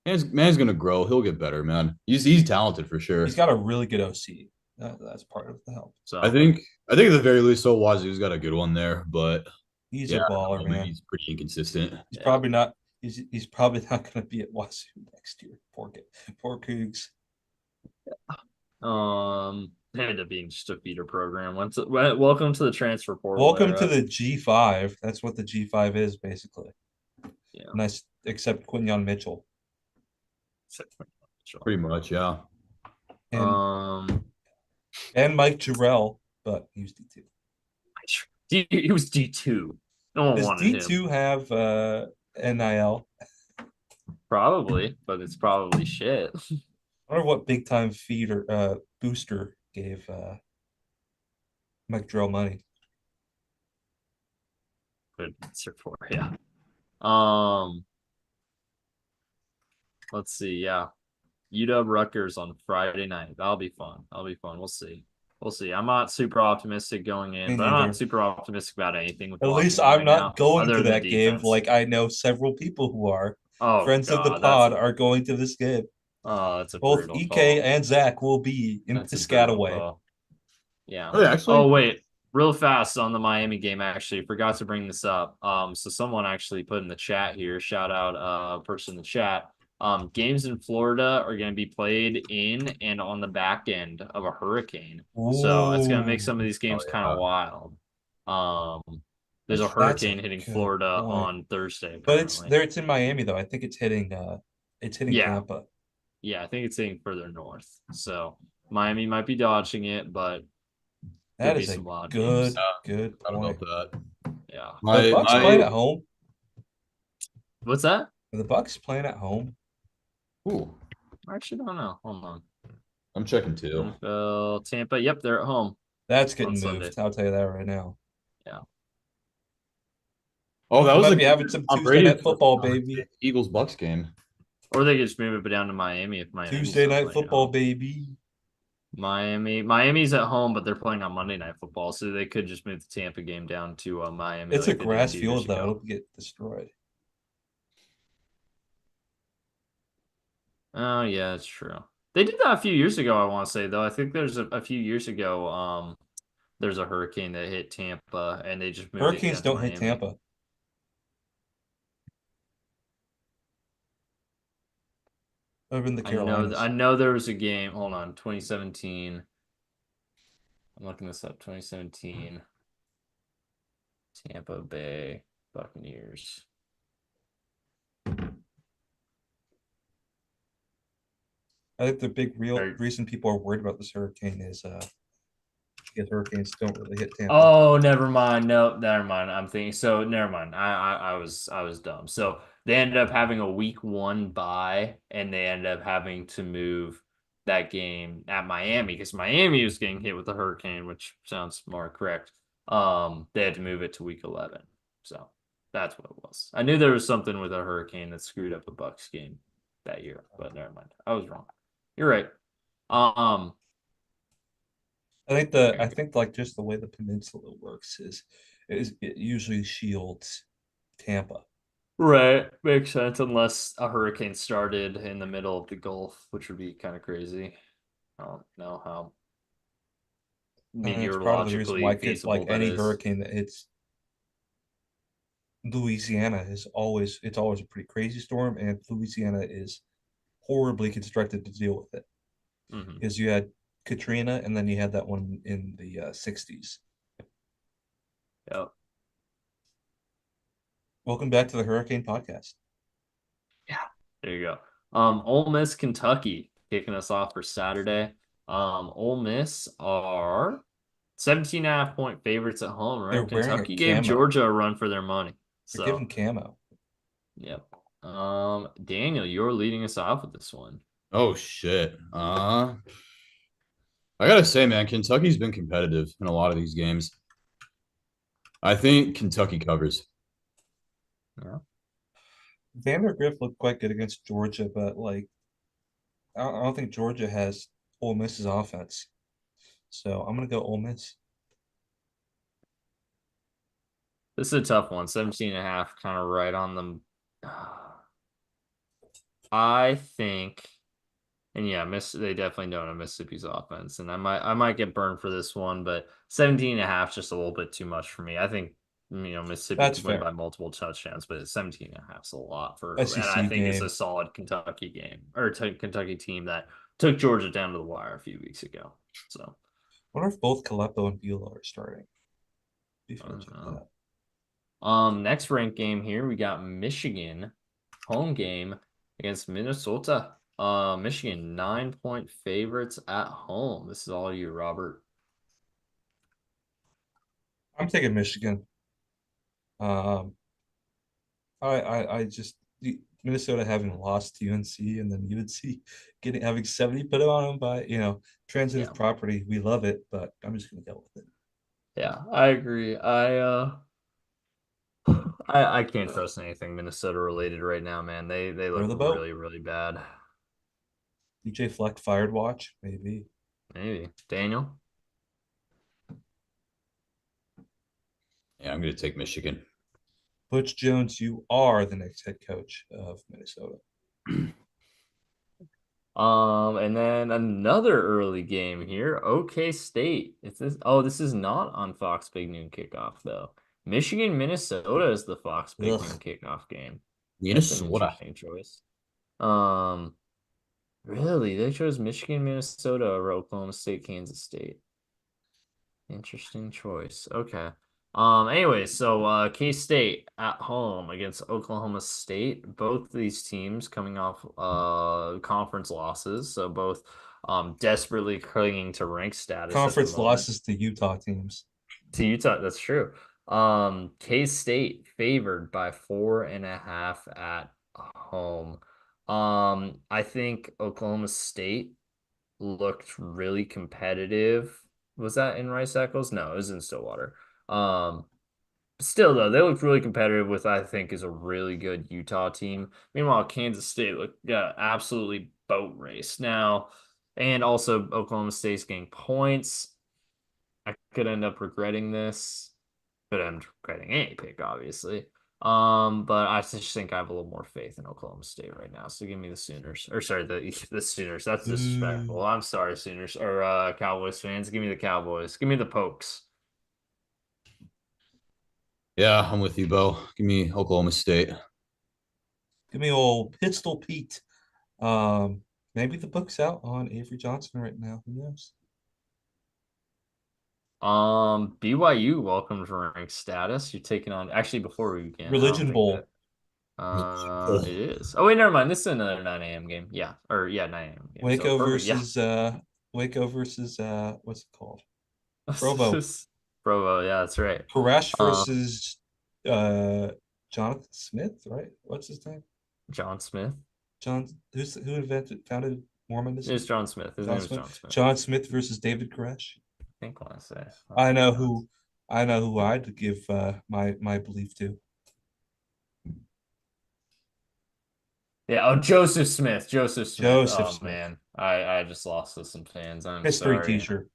Man's gonna grow. He'll get better, man. He's talented for sure. He's got a really good OC. That's part of the help. So I think at the very least, so Wazoo's got a good one there, but he's a baller, man. He's pretty inconsistent. He's probably not. He's probably not going to be at Wazoo next year. Poor Cougs. Ended up being just a feeder program. Welcome to the transfer portal. Welcome to the G5. That's what the G5 is, basically. Yeah. Nice, except Quinyon Mitchell. Pretty much, yeah. And Mike Jarrell, but he was D2. He was D2. No one Does wanted D2 him. have NIL? Probably, but it's probably shit. I wonder what big time feeder booster gave Mike Jarrell money. Good answer for yeah. Let's see. Yeah, UW Rutgers on Friday night. That'll be fun. We'll see. I'm not super optimistic going in, but I'm not super optimistic about anything. With At least I'm not going to that game. Like I know several people who are. Friends of the pod are going to this game. Oh, that's a both EK and Zach will be in Piscataway. Yeah. Oh, actually. Oh, wait. Real fast on the Miami game, actually. Forgot to bring this up. So someone actually put in the chat here. Shout out person in the chat. Games in Florida are going to be played in and on the back end of a hurricane. Ooh. So it's going to make some of these games kind of wild. There's a hurricane hitting Florida on Thursday. Apparently. But it's in Miami though. I think it's hitting Tampa. Yeah, I think it's hitting further north. So Miami might be dodging it, but that is a good I don't know about that. Yeah. The Bucks playing at home. What's that? Are the Bucks playing at home? Ooh. I actually don't know. Hold on. I'm checking too. Tampa. Yep, they're at home. That's getting moved. Sunday. I'll tell you that right now. Yeah. Oh, that was having some Tuesday night football, baby. Eagles Bucks game. Or they could just move it down to Miami if Miami. Tuesday night football, baby. Miami's at home, but they're playing on Monday Night Football, so they could just move the Tampa game down to Miami. It's a grass field though; it'll get destroyed. Oh yeah, that's true. They did that a few years ago. I want to say though, I think there's a few years ago. There's a hurricane that hit Tampa, and they just moved. Hurricanes don't hit Tampa. Over in the Carolinas. I know there was a game. Hold on, 2017. I'm looking this up. 2017. Tampa Bay Buccaneers. I think the big reason people are worried about this hurricane is because hurricanes don't really hit Tampa. Oh, never mind. No, never mind. I'm thinking so. Never mind. I was dumb. So they ended up having a week 1 bye, and they ended up having to move that game at Miami because Miami was getting hit with a hurricane, which sounds more correct. They had to move it to week 11. So that's what it was. I knew there was something with a hurricane that screwed up a Bucks game that year, but never mind. I was wrong. You're right. I think like just the way the peninsula works is it usually shields Tampa. Right. Makes sense unless a hurricane started in the middle of the Gulf, which would be kind of crazy. I don't know how meteorologically feasible like any hurricane that hits Louisiana it's always a pretty crazy storm, and Louisiana is horribly constructed to deal with it. Because you had Katrina, and then you had that one in the 60s. Yep. Welcome back to the Hurricane Podcast. Yeah, there you go. Ole Miss, Kentucky, kicking us off for Saturday. Ole Miss are 17.5-point favorites at home, right? Kentucky gave Georgia a run for their money. They're giving camo. Yep. Daniel, you're leading us off with this one. Oh shit. I gotta say, man, Kentucky's been competitive in a lot of these games. I think Kentucky covers. Yeah. Vandergrift looked quite good against Georgia, but like I don't think Georgia has Ole Miss's offense. So I'm gonna go Ole Miss. This is a tough one. 17 and a half, kind of right on them. I think, and yeah, they definitely don't have Mississippi's offense. And I might get burned for this one, but 17 and a half is just a little bit too much for me. I think, Mississippi That's could win fair. by multiple touchdowns, but 17 and a half is a lot and I SEC think it's a game. solid Kentucky game or Kentucky team that took Georgia down to the wire a few weeks ago. So, I wonder if both Kalepo and Bueller are starting. Be I fun to don't check know. that. Next ranked game here, we got Michigan home game against Minnesota. Michigan 9-point favorites at home. This is all you, Robert. I'm taking Michigan. Um, I just Minnesota having lost to UNC and then UNC having 70 put on them by transitive Yeah, property. We love it, but I'm just gonna go with it. yeah, I agree. I can't trust anything Minnesota related right now, man. They Row look the boat. really, really bad. DJ Fleck fired watch, maybe. Maybe. Daniel? Yeah, I'm going to take Michigan. Butch Jones, you are the next head coach of Minnesota. And then another early game here. OK State. This is not on Fox Big Noon kickoff though. Michigan, Minnesota is the Fox Big Noon Ugh. kickoff game. That's an Minnesota. interesting choice. Um, really, they chose Michigan, Minnesota over Oklahoma State, Kansas State. Interesting choice. Okay. Anyway, so K-State at home against Oklahoma State. Both of these teams coming off conference losses, so both desperately clinging to rank status at the Conference moment. losses to Utah teams. To Utah, that's true. K-State favored by 4.5 at home. I think Oklahoma State looked really competitive. Was that in Rice Eccles? No, it was in Stillwater. Um, Still though, they looked really competitive with I think is a really good Utah team. Meanwhile, Kansas State looked absolutely boat race now, and also Oklahoma State's getting points. I could end up regretting this. Could end up regretting any pick, obviously. But I just think I have a little more faith in Oklahoma State right now. So give me the Sooners. Or sorry, the Sooners. That's disrespectful. Ooh. I'm sorry, Sooners or Cowboys fans. Give me the Cowboys. Give me the Pokes. Yeah, I'm with you, Beau. Give me Oklahoma State. Give me old Pistol Pete. Maybe the book's out on Avery Johnson right now. Who knows? BYU welcomes rank status. You're taking on actually before we begin. I don't Religion think Bowl. that it is. Oh wait, never mind. This is another 9 a.m. game. Yeah. Or yeah, 9 a.m. game. So Waco perfect. Yeah. versus Waco versus what's it called? Provo. Provo, yeah, that's right. Koresh Uh, versus Jonathan Smith, right? What's his name? John Smith. John who founded Mormonism? It's John Smith. His John name is Smith. John Smith. John Smith versus David Koresh. I think I want to say. I know who I'd give my belief to. Yeah. Oh, Joseph Smith. Joseph Smith. Joseph Oh Smith. man, I just lost to some fans. I'm History sorry. teacher.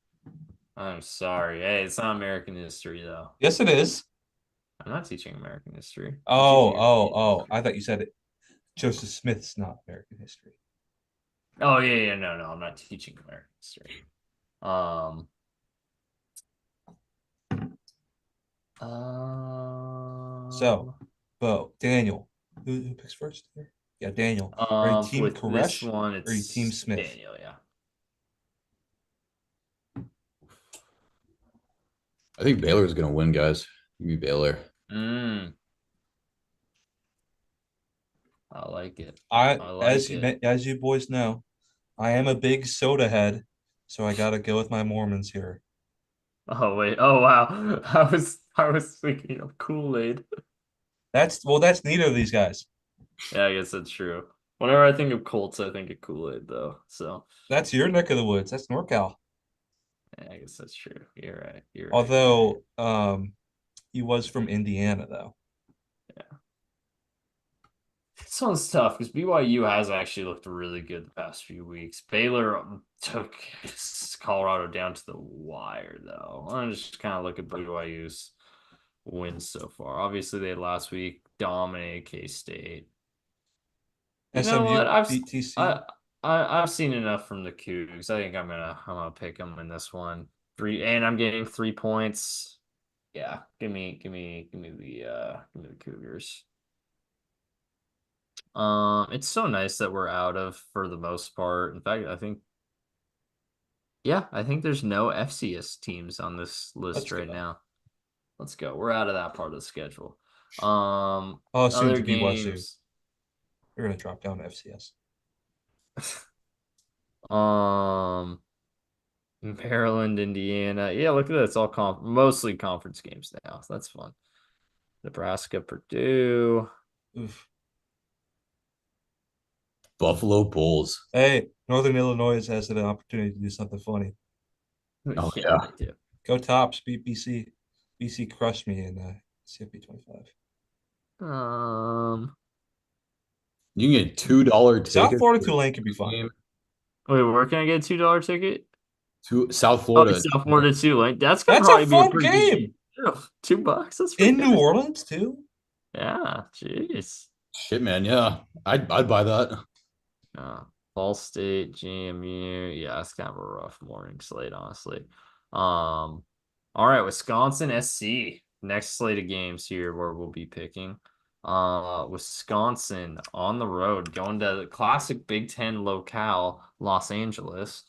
I'm sorry. Hey, it's not American history though. Yes, it is. I'm not teaching American history. I'm Oh, teaching oh, European oh. history. I thought you said it. Joseph Smith's not American history. Oh yeah, yeah. No, no. I'm not teaching American history. Um. So, Um. Bo, Daniel, who picks first here? Yeah, Daniel. Are you team With this Koresh one, or are you team it's Smith? Daniel. Yeah. I think Baylor's going to win, guys. Give me Baylor. Mm, I like it. I I like it. as you boys know, I am a big soda head, so I gotta go with my Mormons here. Oh wait. Oh wow. I was thinking of Kool-Aid. That's neither of these guys. Yeah, I guess that's true. Whenever I think of Colts, I think of Kool-Aid though. So That's your neck of the woods. That's NorCal. yeah, I guess that's true. You're right. You're right. You're right. Although he was from Indiana though. Yeah. This one's tough because BYU has actually looked really good the past few weeks. Baylor took Colorado down to the wire, though. I'm just kind of look at BYU's wins so far. Obviously, they last week dominated K-State. You know SMU what? beat TCU. I've seen enough from the Cougs. I think I'm gonna pick them in this one. And I'm getting 3 points. Yeah, give me the Cougars. It's so nice that we're out of for the most part. In fact, I think there's no FCS teams on this list Let's right go. now. Let's go. We're out of that part of the schedule. Soon Other to be Wazoo. games. They're gonna drop down to FCS. Maryland, Indiana. Yeah, look at that. It's all mostly conference games now. So that's fun. Nebraska, Purdue. Oof. Buffalo Bulls. Hey, Northern Illinois has an opportunity to do something funny. Oh, Yeah, yeah. they do. Go Tops, beat BC. BC crushed me in CFB 25. You can get $2 South tickets Florida for the Tulane could be fun. game Wait, where can I get a $2 ticket? to South Oh, Florida. South Florida too. Like that's gonna That's a probably be a fun pretty good game game. Yeah, $2. That's pretty in New good. Orleans too. Yeah, jeez. Shit, man. Yeah, I'd buy that. Ball State, GMU. Yeah, it's kind of a rough morning slate, honestly. All right, Wisconsin SC. Next slate of games here where we'll be picking. Wisconsin on the road, going to the classic Big Ten locale, Los Angeles.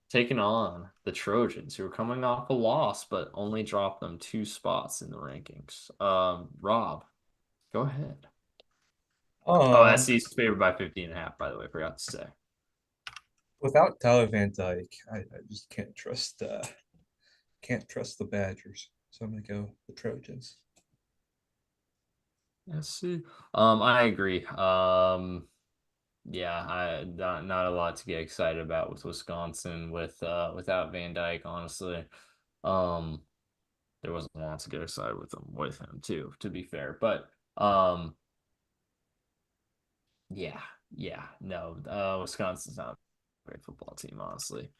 Taking on the Trojans, who are coming off a loss, but only dropped them 2 spots in the rankings. Rob, go ahead. Oh, SC's favored by 15.5, by the way, forgot to say. Without Tyler Van Dyke, I just can't trust the Badgers. So I'm gonna go the Trojans. SC. I agree. Yeah, not a lot to get excited about with Wisconsin without Van Dyke, honestly. There wasn't a lot to get excited with him too, to be fair. But no, Wisconsin's not a great football team, honestly.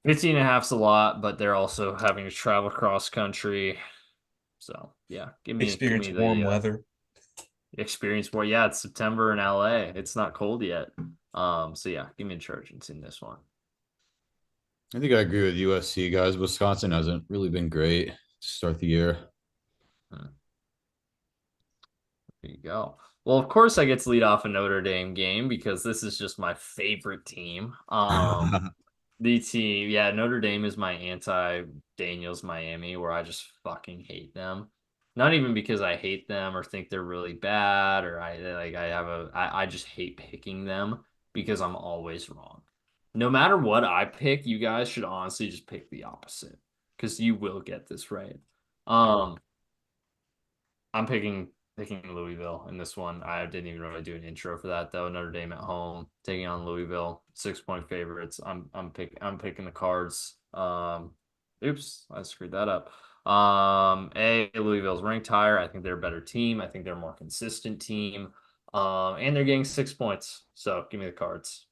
15.5's a lot, but they're also having to travel cross country. So yeah, give me Experience warm the weather. experience where it's September in LA. It's not cold yet. So yeah, give me the Trojans in this one. I think I agree with USC guys. Wisconsin hasn't really been great to start the year. There you go. Well, of course I get to lead off a Notre Dame game because this is just my favorite team. The team, yeah, Notre Dame is my anti-Daniels Miami, where I just fucking hate them. Not even because I hate them or think they're really bad or I just hate picking them because I'm always wrong. No matter what I pick, you guys should honestly just pick the opposite because you will get this right. I'm picking Louisville in this one. I didn't even really do an intro for that though. Notre Dame at home taking on Louisville, 6-point favorites. I'm picking the Cards. Oops, I screwed that up. Louisville's ranked higher. I think they're a better team. I think they're a more consistent team. And they're getting 6 points. So give me the Cards.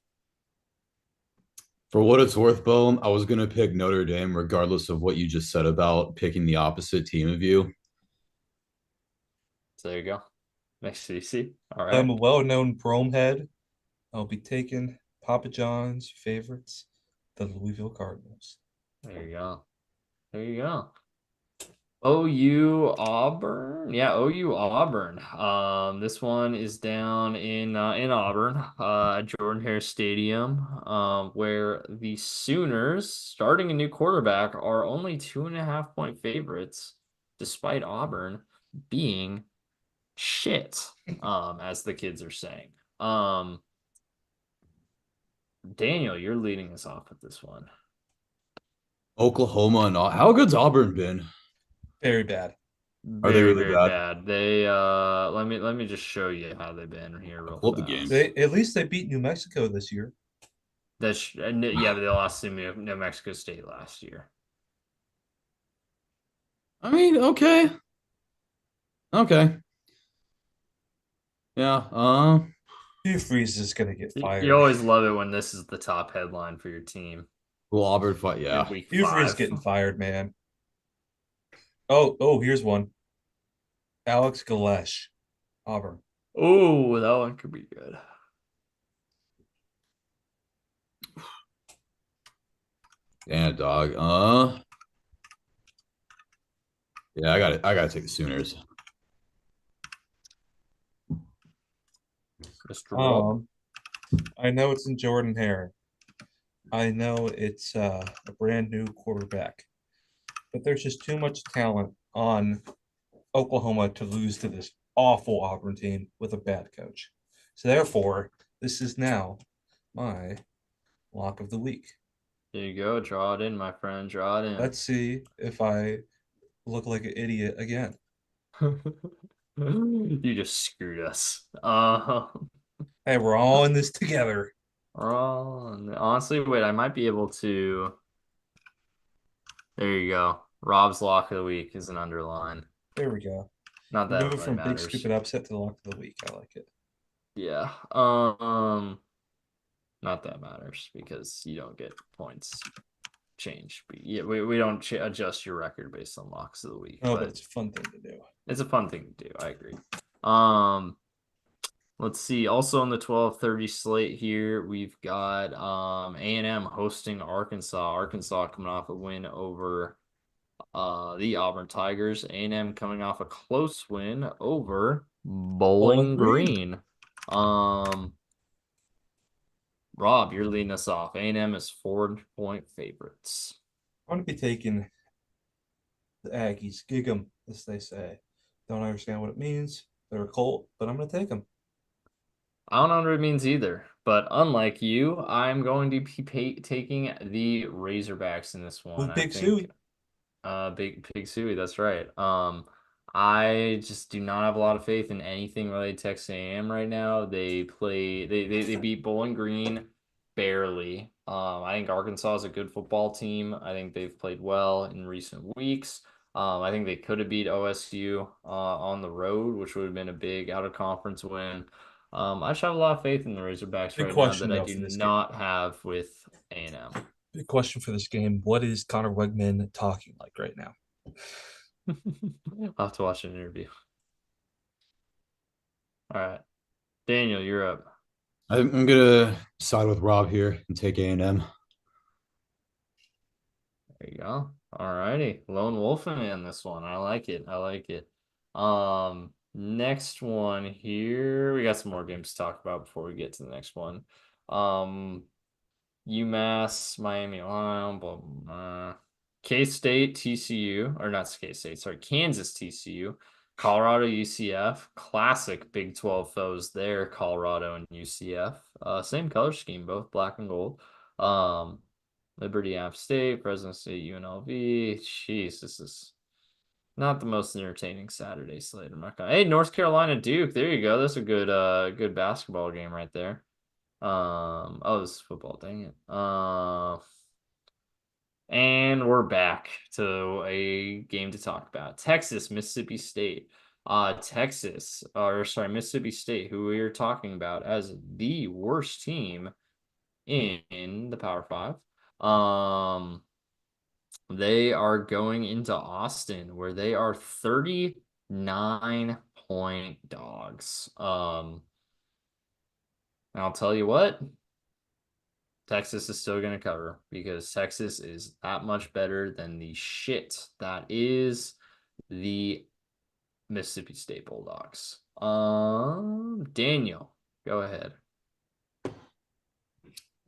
For what it's worth, Beau, I was gonna pick Notre Dame regardless of what you just said about picking the opposite team of you. So there you go. Next CC. All I'm a right. well-known Brome head. I'll be taking Papa John's favorites, the Louisville Cardinals. There you go. There you go. OU Auburn. Yeah, OU Auburn. This one is down in Auburn, Jordan Hare Stadium, where the Sooners, starting a new quarterback, are only 2.5-point favorites, despite Auburn being shit, as the kids are saying. Daniel, you're leading us off with this one. Oklahoma and how good's Auburn been? Very bad. Are they Very, really very bad? bad. They let me just show you how they've been here real Pull up the fast. games. At least they beat New Mexico this year. Yeah, but they lost to New Mexico State last year. I mean, okay. Okay. Yeah. Hugh Freeze is gonna get You fired. always love it when this is the top headline for your team Will Auburn fight? in Yeah. week Hugh Freeze 5. getting fired, man. Oh, here's one. Alex Galesh, Auburn. Oh, that one could be good. Yeah, dog. Yeah, I gotta take the Sooners. Mr. Rob. I know it's in Jordan Hare. I know it's a brand new quarterback, but there's just too much talent on Oklahoma to lose to this awful Auburn team with a bad coach. So therefore, this is now my lock of the week. There you go. Draw it in, my friend. Draw it in. Let's see if I look like an idiot again. You just screwed us. Hey, we're all in this together. Honestly, wait, I might be able to. There you go. Rob's lock of the week is an underline. There we go. Not We're that it moving really from big matters. stupid upset to the lock of the week. I like it. Yeah. Not that matters because you don't get points change. Yeah, we don't adjust your record based on locks of the week, Oh, but but it's a fun thing to do. it's a fun thing to do. I agree. Let's see. Also on the 12:30 slate here, we've got A&M hosting Arkansas. Arkansas coming off a win over the Auburn Tigers. A&M coming off a close win over Bowling Green. Rob, you're leading us off. A&M is 4-point favorites. I'm going to be taking the Aggies. Gig 'em, as they say. Don't understand what it means. They're a cult, but I'm going to take them. I don't know what it means either, but unlike you, I'm going to be taking the Razorbacks in this one. With I Big think Suey. Big Pig Suey, that's right. I just do not have a lot of faith in anything related to Texas A&M right now. They beat Bowling Green barely. I think Arkansas is a good football team. I think they've played well in recent weeks. I think they could have beat OSU on the road, which would have been a big out of conference win. I just have a lot of faith in the Razorbacks Big right now question, that I though, do for this game. not have with A&M. Big question for this game. What is Connor Wegman talking like right now? I'll have to watch an interview. All right. Daniel, you're up. I'm gonna side with Rob here and take A&M. There you go. All righty. Lone Wolf in this one. I like it. I like it. Next one here. We got some more games to talk about before we get to the next one. UMass, Miami, blah, blah, blah. K-State, TCU, or not K-State, sorry, Kansas, TCU, Colorado, UCF, classic Big 12 foes there, Colorado and UCF. Same color scheme, both black and gold. Liberty, App State, Fresno State, UNLV. Jeez, this is not the most entertaining Saturday slate. I'm not gonna. Hey, North Carolina, Duke. There you go. That's a good basketball game right there. Oh, this is football. Dang it. And we're back to a game to talk about. Texas, Mississippi State. Mississippi State, who we are talking about as the worst team in the Power Five. They are going into Austin, where they are 39-point dogs. And I'll tell you what, Texas is still going to cover because Texas is that much better than the shit that is the Mississippi State Bulldogs. Daniel, go ahead.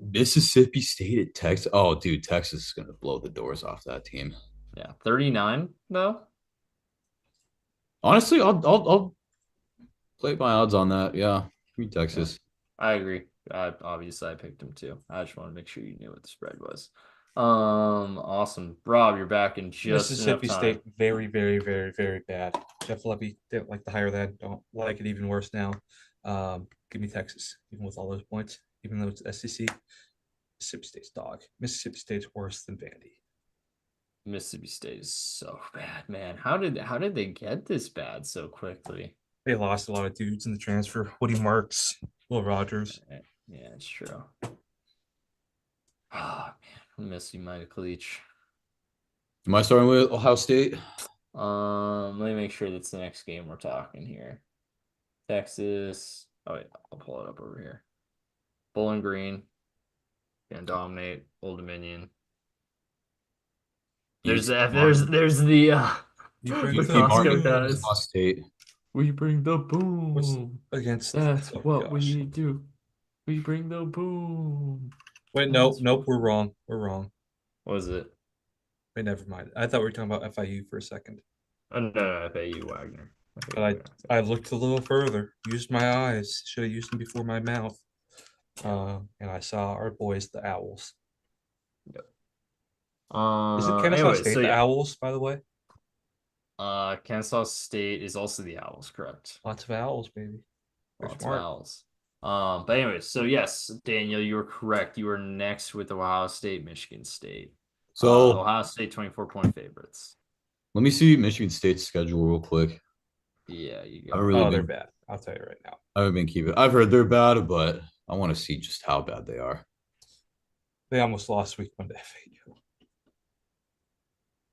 Mississippi State at Texas. Oh, dude, Texas is gonna blow the doors off that team. Yeah, 39 though. Honestly, I'll play my odds on that. Yeah, give me Texas. I agree. Obviously I picked them too. I just want to make sure you knew what the spread was. Awesome. Rob, you're back in just Mississippi enough State, time. very, very, very, very bad. Jeff Levy didn't like the higher that. Don't like it even worse now. Give me Texas, even with all those points, even though it's SEC. Mississippi State's dog. Mississippi State's worse than Vandy. Mississippi State is so bad, man. How did they get this bad so quickly? They lost a lot of dudes in the transfer. Woody Marks, Will Rogers. Yeah, it's true. Oh, man, I miss you, Mike Leach. Am I starting with Ohio State? Let me make sure that's the next game we're talking here. Texas. Oh wait, I'll pull it up over here. Bowling Green can dominate Old Dominion. There's Utah. there's the You bring the the Costco boom. guys. Utah State. We bring the What's boom. against? That's Oh what gosh. we do. We bring the boom. Wait, That's nope. We're wrong. We're wrong. what was it? Wait, never mind. I thought we were talking about FIU for a second. Oh, no, FAU Wagner. But I looked a little further, used my eyes, should have used them before my mouth. And I saw our boys, the Owls. Yep. Isn't Kennesaw Anyway, State so the yeah. Owls, by the way? Kansas State is also the Owls, correct? Lots of Owls, baby. They're Lots of smart. Owls. But anyways, so yes, Daniel, you were correct. You were next with Ohio State, Michigan State. So Ohio State 24-point favorites. let me see Michigan State's schedule real quick. Yeah, you I haven't go. really They're been. bad. I'll tell you right now. I haven't been keeping. I've heard they're bad, but I want to see just how bad they are. They almost lost week one to FAU.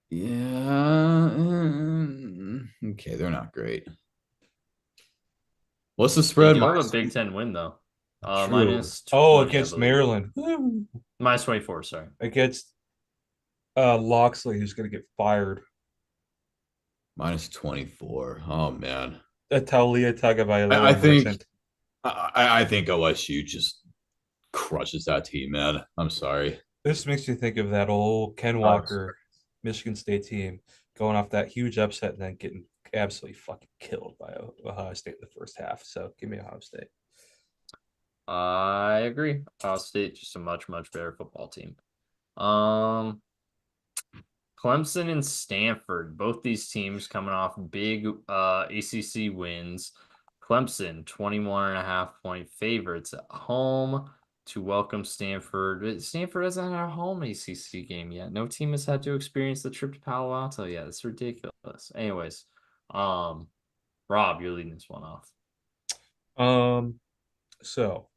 Yeah. Okay, they're not great. What's the They spread? do have a Big Ten win though. True. Minus 20, Oh, I against believe. Maryland. Woo. Minus 24, sorry. Against Loxley, who's going to get fired. Minus 24. Oh man. Talia Tagovailoa I think merchant. I think OSU just crushes that team, man. I'm sorry. This makes me think of that old Ken Walker, Michigan State team, going off that huge upset and then getting absolutely fucking killed by Ohio State in the first half. So give me Ohio State. I agree. Ohio State just a much better football team. Um, Clemson and Stanford, both these teams coming off big ACC wins. Clemson 21.5-point favorites at home to welcome Stanford. Stanford hasn't had a home ACC game yet. No team has had to experience the trip to Palo Alto yet. It's ridiculous. Anyways, Rob, you're leading this one off. So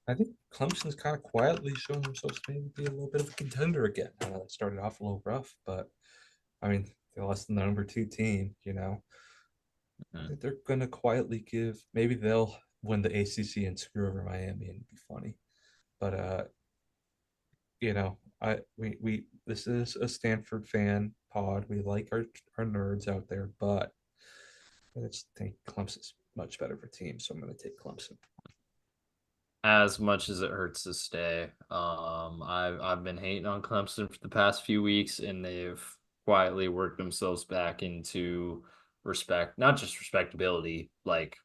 I think Clemson's kind of quietly showing themselves to maybe be a little bit of a contender again. I know it started off a little rough, but I mean, they lost to the number 2 team, you know. I think they're gonna quietly give. Maybe they'll win the ACC and screw over Miami and be funny. But you know, we this is a Stanford fan pod. We like our nerds out there, but I just think Clemson's much better of a team, so I'm gonna take Clemson. As much as it hurts to stay, I've been hating on Clemson for the past few weeks, and they've quietly worked themselves back into respect, not just respectability, like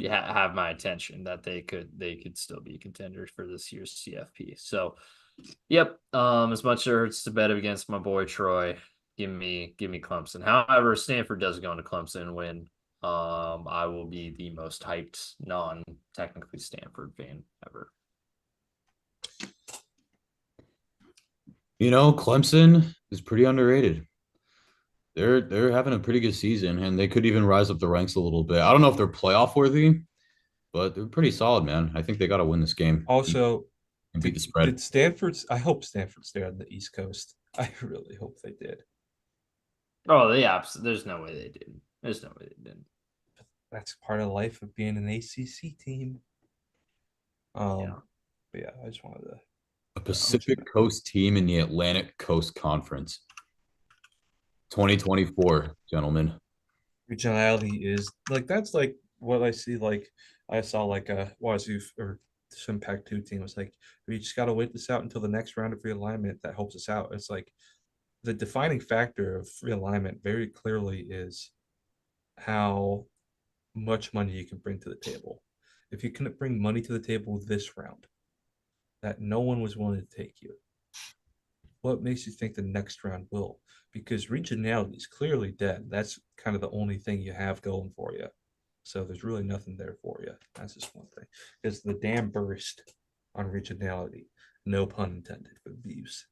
have my attention that they could still be contenders for this year's CFP. So, yep. As much as it hurts to bet against my boy Troy, give me Clemson. However, Stanford does go into Clemson and win. I will be the most hyped non-technically Stanford fan ever. You know, Clemson is pretty underrated. They're having a pretty good season, and they could even rise up the ranks a little bit. I don't know if they're playoff worthy, but they're pretty solid, man. I think they got to win this game. Also, And beat the spread. did Stanford's? I hope Stanford stayed on the East Coast. I really hope they did. Oh, there's no way they didn't. There's no way they didn't. That's part of life of being an ACC team. Yeah. But yeah, I just wanted to. A Pacific Coast team in the Atlantic Coast Conference. 2024, gentlemen. Regionality is like that's like what I see. Like I saw like a Wazoo or some Pac-2 team was like, we just got to wait this out until the next round of realignment that helps us out. It's like the defining factor of realignment very clearly is how much money you can bring to the table. If you couldn't bring money to the table this round, that no one was willing to take you, what makes you think the next round will? Because regionality is clearly dead. That's kind of the only thing you have going for you. So there's really nothing there for you. That's just one thing. Because the dam burst on regionality. No pun intended for the views.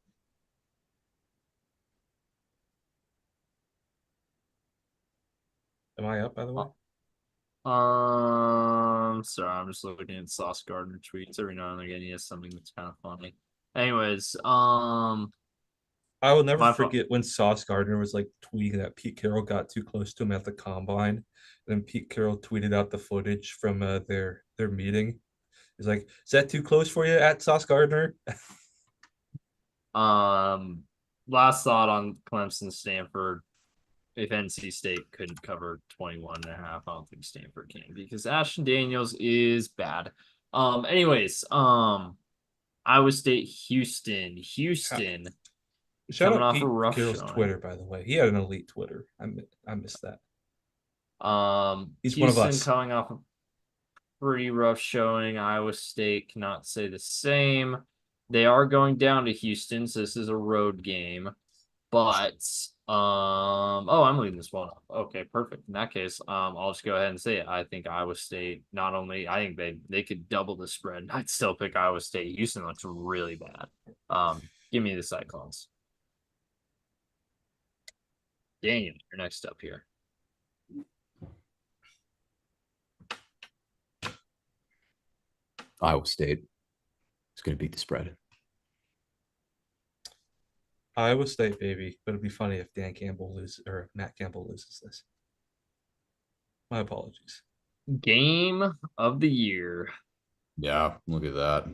Am I up, by the way? Sorry, I'm just looking at Sauce Gardner tweets. Every now and again, he has something that's kind of funny. Anyways, I will never my fault. forget when Sauce Gardner was like tweeting that Pete Carroll got too close to him at the combine. And then Pete Carroll tweeted out the footage from their meeting. He's like, "Is that too close for you at Sauce Gardner?" Last thought on Clemson, Stanford. If NC State couldn't cover 21.5, I don't think Stanford can because Ashton Daniels is bad. Anyways, Iowa State, Houston. Shout Coming out off a Pete rough Carroll's showing. Twitter, by the way. He had an elite Twitter. I missed that. He's Houston one of us. coming off a pretty rough showing. Iowa State cannot say the same. They are going down to Houston, so this is a road game. But oh, I'm leaving this one up. Okay, perfect. In that case, I'll just go ahead and say it. I think Iowa State, not only I think they could double the spread. I'd still pick Iowa State. Houston looks really bad. Give me the Cyclones. Daniel, you're next up here. Iowa State is going to beat the spread. Iowa State, baby. But it'd be funny if Dan Campbell loses or Matt Campbell loses this. My apologies. Game of the year. Yeah, look at that.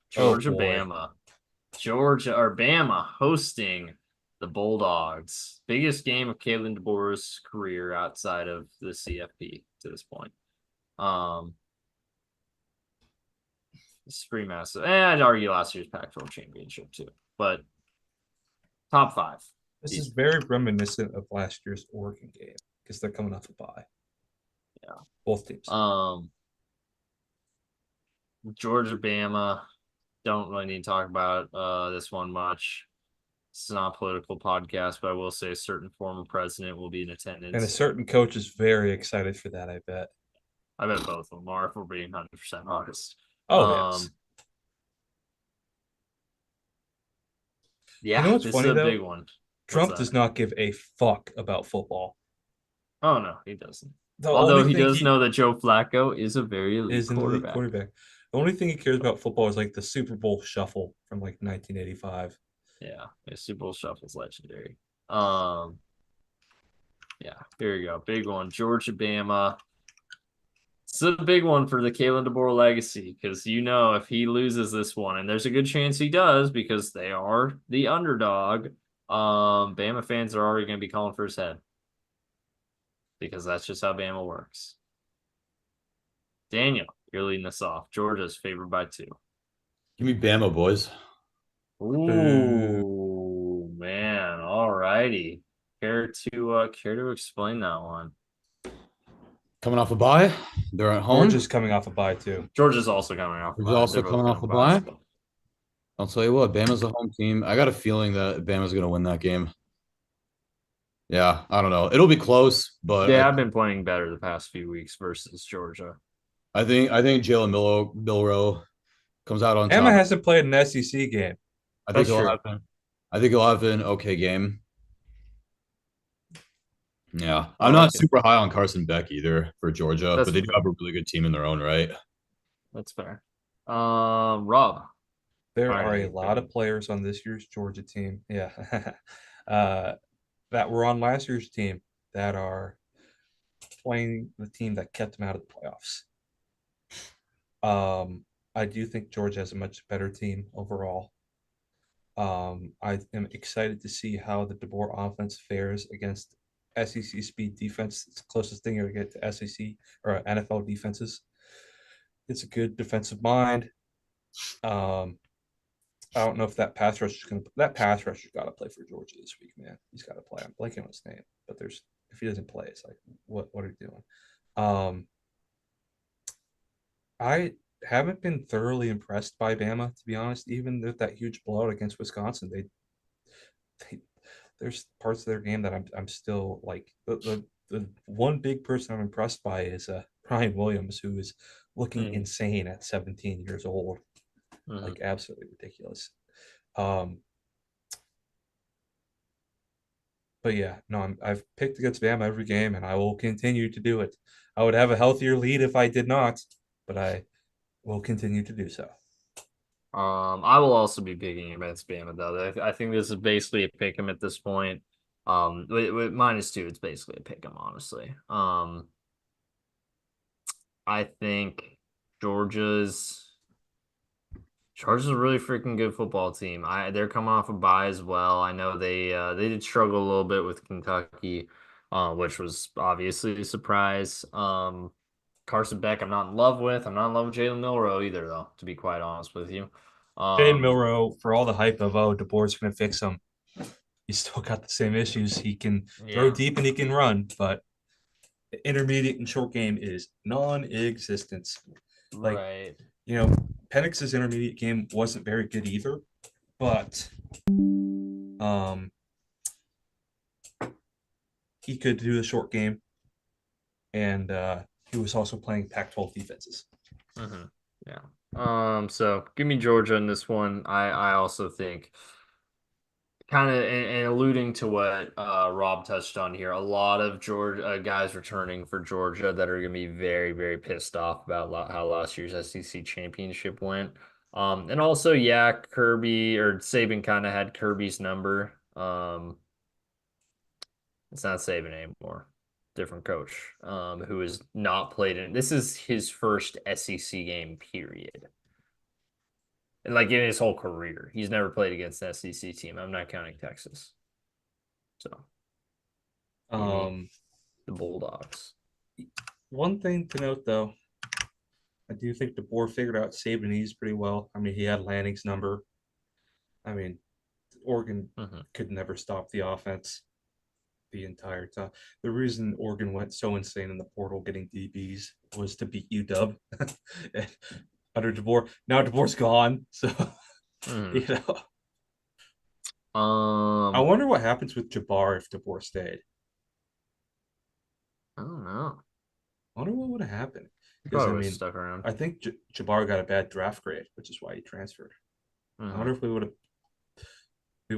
Georgia, boy. Bama. Georgia or Bama hosting the Bulldogs. Biggest game of Kalen DeBoer's career outside of the CFP to this point. It's pretty massive. And I'd argue last year's Pac-12 championship too. But top 5. This is very reminiscent of last year's Oregon game because they're coming off a bye. Yeah. Both teams. Georgia, Bama. Don't really need to talk about this one much. It's not a political podcast, but I will say a certain former president will be in attendance. And a certain coach is very excited for that, I bet. I bet both of them are, if we're being 100% honest. Oh, yes. Yeah, you know what's this funny, is a though? big one. Trump does not give a fuck about football. Oh, no, he doesn't. The Although only he thing does know that Joe Flacco is a very elite quarterback. The only thing he cares about football is like the Super Bowl shuffle from like 1985. Yeah, the Super Bowl shuffle is legendary. Yeah, here you go. Big one. Georgia, Bama. It's a big one for the Kalen DeBoer legacy because if he loses this one, and there's a good chance he does because they are the underdog, Bama fans are already going to be calling for his head because that's just how Bama works. Daniel, you're leading us off. Georgia's favored by 2. Give me Bama, boys. Ooh, man. All righty. Care to explain that one? Coming off a bye. They're at home. Georgia's coming off a bye, too. Georgia's also coming off a bye. Also coming off a bye. I'll tell you what, Bama's a home team. I got a feeling that Bama's going to win that game. Yeah, I don't know. It'll be close, but I've been playing better the past few weeks versus Georgia. I think Jalen Milroe comes out on top. Bama hasn't played an SEC game. I think he'll have an okay game. Yeah, I'm not super high on Carson Beck either for Georgia, but they do have a really good team in their own right. That's fair. Rob. There are a lot of players on this year's Georgia team. Yeah. That were on last year's team that are playing the team that kept them out of the playoffs. I do think Georgia has a much better team overall. I am excited to see how the DeBoer offense fares against SEC speed defense. It's the closest thing you'll get to SEC or NFL defenses. It's a good defensive mind. I don't know if that pass rush is going to. That pass rusher's got to play for Georgia this week, man. He's got to play. I'm blanking on his name, but if he doesn't play, it's like what are you doing? I haven't been thoroughly impressed by Bama, to be honest. Even with that huge blowout against Wisconsin, there's parts of their game that I'm still like the one big person I'm impressed by is Ryan Williams, who is looking insane at 17 years old. Like absolutely ridiculous. But But yeah, no, I've picked against Bama every game, and I will continue to do it. I would have a healthier lead if I did not, but I will continue to do so. I will also be picking against Bama though. I think this is basically a pick 'em at this point. With -2, it's basically a pick 'em, honestly. I think Georgia's Georgia's a really freaking good football team. They're coming off a bye as well. I know they did struggle a little bit with Kentucky, which was obviously a surprise. Carson Beck, I'm not in love with. I'm not in love with Jalen Milroe either, though, to be quite honest with you. Jane Milroe, for all the hype of DeBoer's going to fix him, he's still got the same issues. He can throw deep and he can run, but intermediate and short game is non-existence. Like, right. Penix's intermediate game wasn't very good either, but he could do the short game, and he was also playing Pac-12 defenses. Mm-hmm. Yeah. So give me Georgia in this one. I also think kind of and alluding to what Rob touched on here, a lot of Georgia guys returning for Georgia that are going to be very, very pissed off about how last year's SEC championship went. And also, yeah, Kirby or Saban kind of had Kirby's number. It's not Saban anymore. Different coach, who has not played in. This is his first SEC game, period. And like in his whole career, he's never played against an SEC team. I'm not counting Texas. So, the Bulldogs. One thing to note, though, I do think DeBoer figured out Sabanese pretty well. I mean, he had Lanning's number. I mean, Oregon could never stop the offense the entire time. The reason Oregon went so insane in the portal getting DBs was to beat UW under DeBoer. Now DeBoer's gone, so I wonder what happens with Jabbar if DeBoer stayed. I don't know. I wonder what would have happened. Because I mean, stuck around. I think Jabbar got a bad draft grade, which is why he transferred. I wonder if we would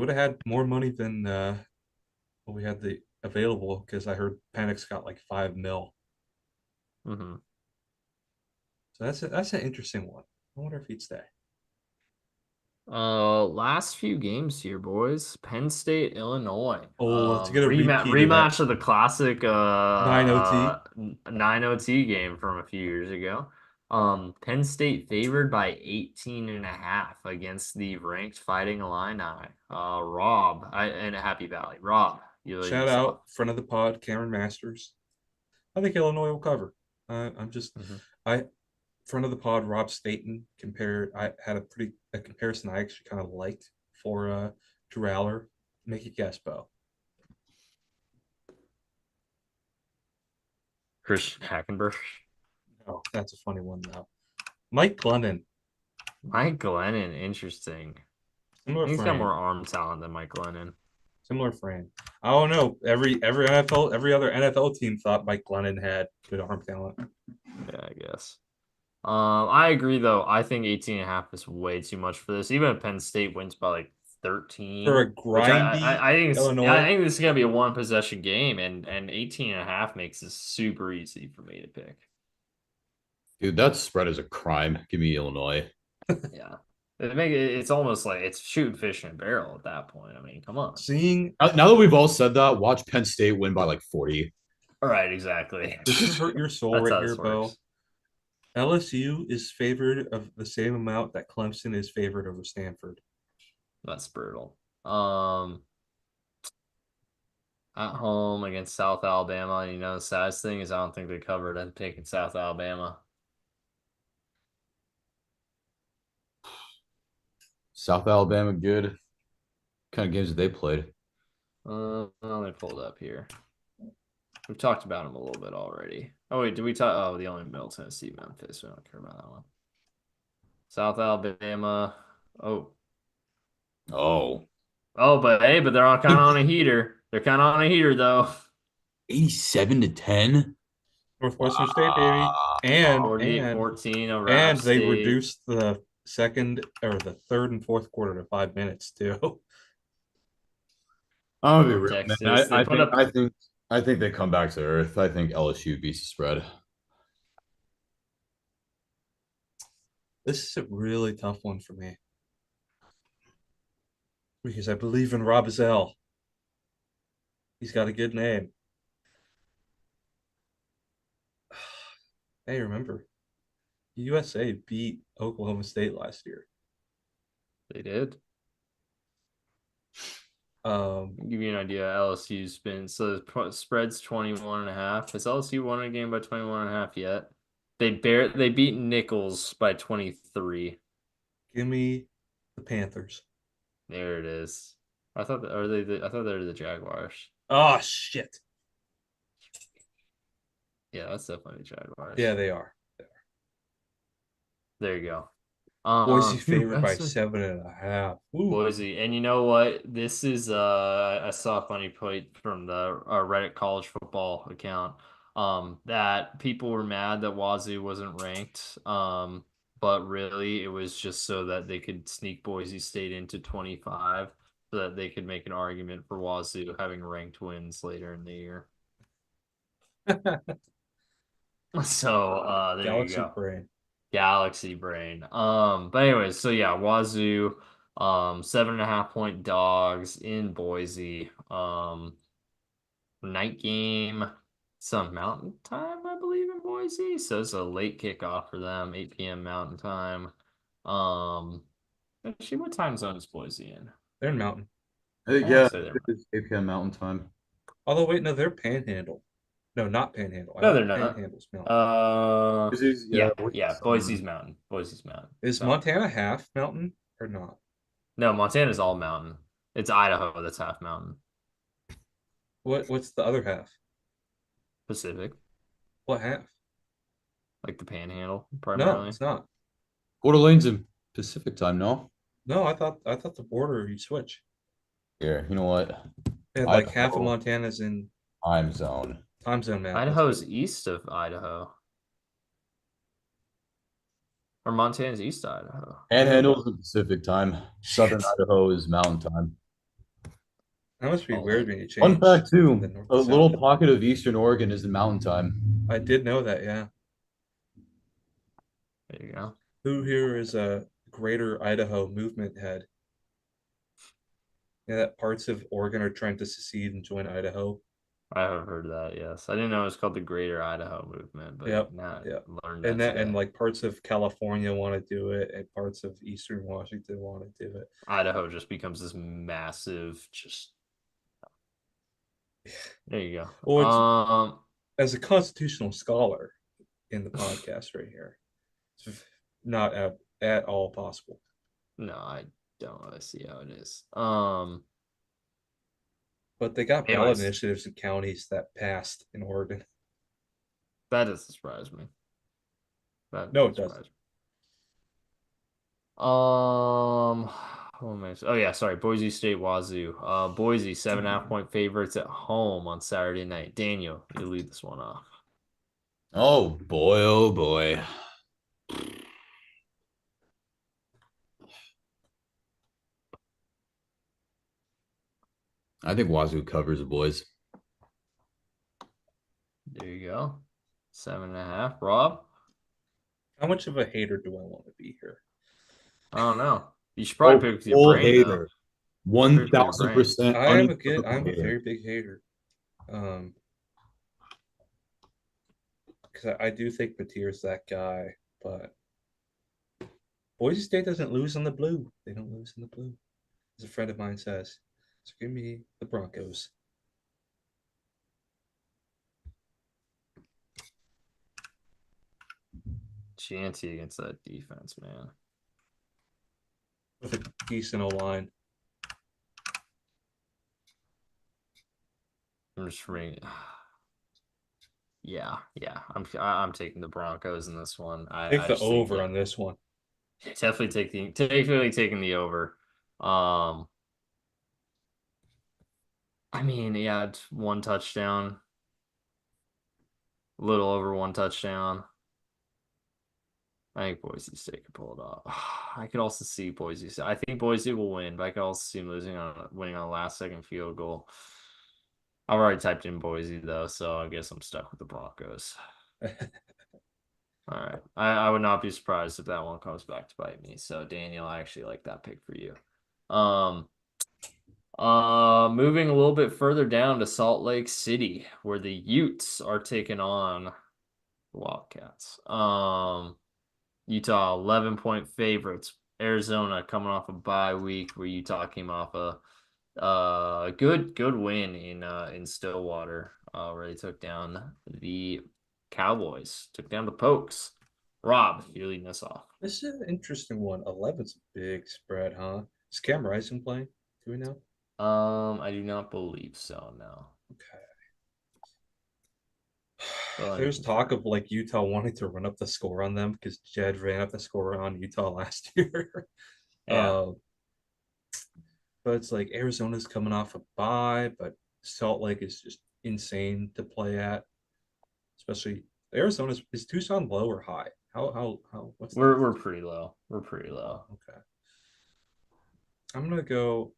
have had more money than what we had the available, because I heard Penix got like $5 million. So that's an interesting one. I wonder if he'd stay. Last few games here, boys. Penn State, Illinois. Let's get a rematch of the classic 9 OT game from a few years ago. Penn State favored by 18.5 against the ranked Fighting Illini. Rob, in Happy Valley. Rob, shout out friend of the pod, Cameron Masters. I think Illinois will cover. Friend of the pod, Rob Staten, I had a comparison I actually kind of liked for Drew Aller. Make a guess, Beau. Christian Hackenberg. Oh, that's a funny one though. Mike Glennon. Interesting. He's got more arm talent than Mike Glennon. Similar frame. I don't know. Every other NFL team thought Mike Glennon had good arm talent. Yeah, I guess. I agree though. I think 18.5 is way too much for this. Even if Penn State wins by like 13 for a grindy I think this is gonna be a one possession game, and 18.5 makes this super easy for me to pick. Dude, that spread is a crime. Give me Illinois. Yeah. It's almost like it's shooting fish in a barrel at that point. I mean, come on. Now that we've all said that, watch Penn State win by like 40. All right, exactly. This has hurt your soul right here, Beau. LSU is favored of the same amount that Clemson is favored over Stanford. That's brutal. At home against South Alabama, the saddest thing is I don't think they covered. I'm taking South Alabama. South Alabama, good. What kind of games did they played? Let me pull it up here. We've talked about them a little bit already. Oh, wait, did we talk? Oh, the only Middle Tennessee, Memphis. We don't care about that one. South Alabama. Oh, but hey, they're all kind of on a heater. They're kind of on a heater, though. 87-10. Northwestern State, baby. And 14 over and App they State. Reduced the third and fourth quarter to 5 minutes, too. I'll be real, man. Texas. They put up. I think they come back to earth. I think LSU beats the spread. This is a really tough one for me because I believe in Rob Zell. He's got a good name. Hey, remember, USA beat Oklahoma State last year. They did. Um, Give you an idea. LSU's been so the spread's 21.5. Has LSU won a game by 21.5 yet? They beat Nichols by 23. give me the Panthers. There it is. I thought I thought they were the Jaguars. Oh shit! Yeah, that's definitely the Jaguars. Yeah, they are. There you go. Boise favored by that's 7.5. Ooh. Boise. And you know what? This is I saw a funny point from the Reddit college football account that people were mad that Wazoo wasn't ranked. But really it was just so that they could sneak Boise State into 25 so that they could make an argument for Wazoo having ranked wins later in the year. So there you Galaxy go. brain. Galaxy brain. But anyways, so yeah, Wazoo, 7.5 point dogs in Boise. Night game, some mountain time, I believe, in Boise. So it's a late kickoff for them, 8 p.m. mountain time. Actually, what time zone is Boise in? They're in Mountain. I wanna Yeah, say they're it's 8 p.m. Mountain Time. Although, wait, no, they're Panhandle. No, not Panhandle. I no, they're think not. Panhandle's Mountain. Yeah, What's yeah, the Boise's summer? mountain. Boise's mountain. Is So Montana half mountain or not? no, Montana's all mountain. It's Idaho that's half mountain. What's the other half? Pacific. What half? Like the Panhandle, No, primarily. it's not. Coeur d'Alene's in Pacific Time, no? No, I thought the border you switch. Here, you know what? And like half of Idaho Montana's in time zone. time zone map. Idaho's east of Idaho. Or Montana's east of Idaho. Panhandle's in Pacific Time. Southern Shit. Idaho is Mountain Time. That must be Oh, weird when you Fun change fact the too, north a to little south. pocket of Eastern Oregon is in Mountain Time. I did know that, yeah. there you go. Who here is a greater Idaho movement head? Yeah, that parts of Oregon are trying to secede and join Idaho. I have heard that, yes. I didn't know it was called the Greater Idaho Movement, but Yep, now yep. I learned And that that and today. like parts of California want to do it, and parts of Eastern Washington want to do it. Idaho just becomes this massive, just there you go. Well, as a constitutional scholar in the podcast right here, it's not at all possible. No, I don't really see how it is. But they got ballot Anyways, initiatives in counties that passed in Oregon. that doesn't surprise me. That No, it doesn't doesn't. surprise me. What am I? Oh yeah, sorry. Boise State Wazoo. Boise 7.5 point favorites at home on Saturday night. Daniel, you lead this one off. Oh boy, oh boy. I think Wazoo covers the boys. There you go. 7.5. Rob? How much of a hater do I want to be here? I don't know. You should Oh, probably pick with your full brain though. hater. One Pick with your thousand brain. percent I'm a hater. very big hater. Because I do think Mateer's that guy, but Boise State doesn't lose on the blue. They don't lose on the blue, as a friend of mine says. So give me the Broncos. Chancy against that defense, man. With a decent O-line. I'm just reading. Yeah. I'm taking the Broncos in this one. Take I the just think over that on this one. definitely taking the over. I mean, yeah, it's one touchdown, a little over one touchdown. I think Boise State could pull it off. I could also see Boise State. I think Boise will win, but I could also see them winning on a last-second field goal. I've already typed in Boise though, so I guess I'm stuck with the Broncos. All right. I would not be surprised if that one comes back to bite me. So Daniel, I actually like that pick for you. Moving a little bit further down to Salt Lake City, where the Utes are taking on the Wildcats. Utah 11-point favorites. Arizona coming off a bye week where Utah came off a good win in Stillwater. Where they took down the Cowboys, took down the Pokes. Rob, you're leading us off. This is an interesting one. 11's a big spread, huh? Is Cam Rising playing? Do we know? I do not believe so, no. Okay. Well, There's talk of like Utah wanting to run up the score on them because Jed ran up the score on Utah last year. Yeah. But it's like Arizona's coming off a bye, but Salt Lake is just insane to play at. Especially Arizona's is Tucson low or high? How what's we're pretty low. We're pretty low. Okay. I'm gonna go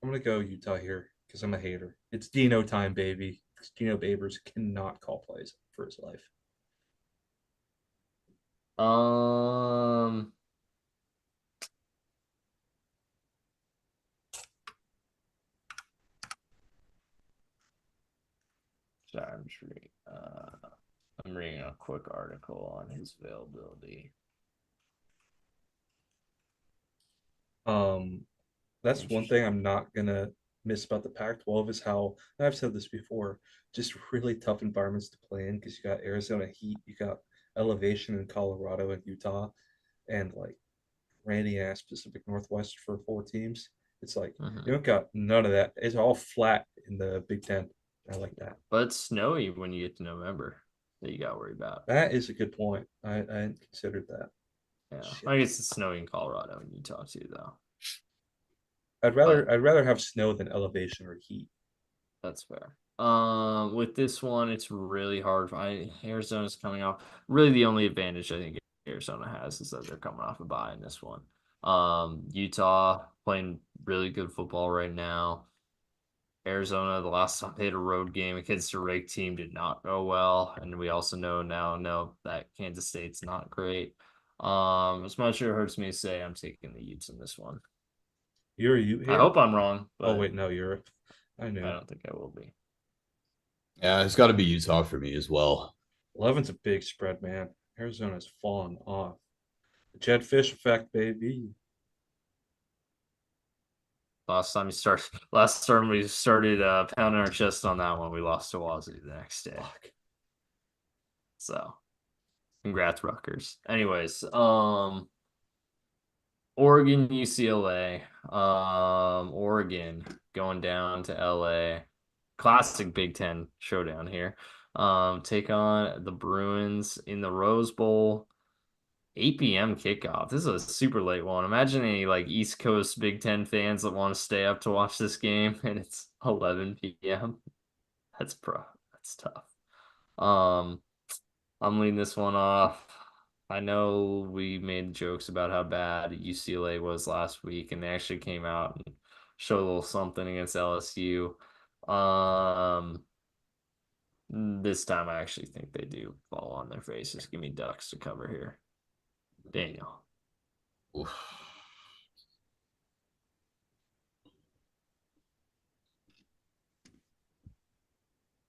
Utah here because I'm a hater. It's Dino time, baby. Dino Babers cannot call plays for his life. Um, sorry, I'm reading a quick article on his availability. That's one thing I'm not gonna miss about the Pac-12 is how, and I've said this before, just really tough environments to play in because you got Arizona heat, you got elevation in Colorado and Utah, and like rainy ass Pacific Northwest for 4 teams. It's like you don't got none of that. It's all flat in the Big Ten. I like that. But it's snowy when you get to November that you got to worry about. That is a good point. I hadn't considered that. Yeah, shit. I guess it's snowy in Colorado and Utah too, though. I'd rather have snow than elevation or heat. That's fair. With this one, it's really hard. Arizona's coming off. Really, the only advantage I think Arizona has is that they're coming off a bye in this one. Utah playing really good football right now. Arizona, the last time they had a road game against a ranked team, did not go well, and we also know that Kansas State's not great. As much as it hurts me to say, I'm taking the Utes in this one. You're a Ute here? I hope I'm wrong. Oh wait, no, you're. I knew. I don't think I will be. Yeah, it's got to be Utah for me as well. 11's a big spread, man. Arizona's fallen off. The Jed Fish effect, baby. Last time we started pounding our chest on that one. We lost to Wazoo the next day. Fuck. So, congrats, Rutgers. Anyways, Oregon, UCLA. Oregon going down to LA. Classic Big Ten showdown here. Take on the Bruins in the Rose Bowl. 8 p.m. kickoff. This is a super late one. Imagine any like East Coast Big Ten fans that want to stay up to watch this game, and it's 11 p.m. That's tough. I'm leading this one off. I know we made jokes about how bad UCLA was last week, and they actually came out and showed a little something against LSU. This time I actually think they do fall on their faces. Give me Ducks to cover here. Daniel. Oof.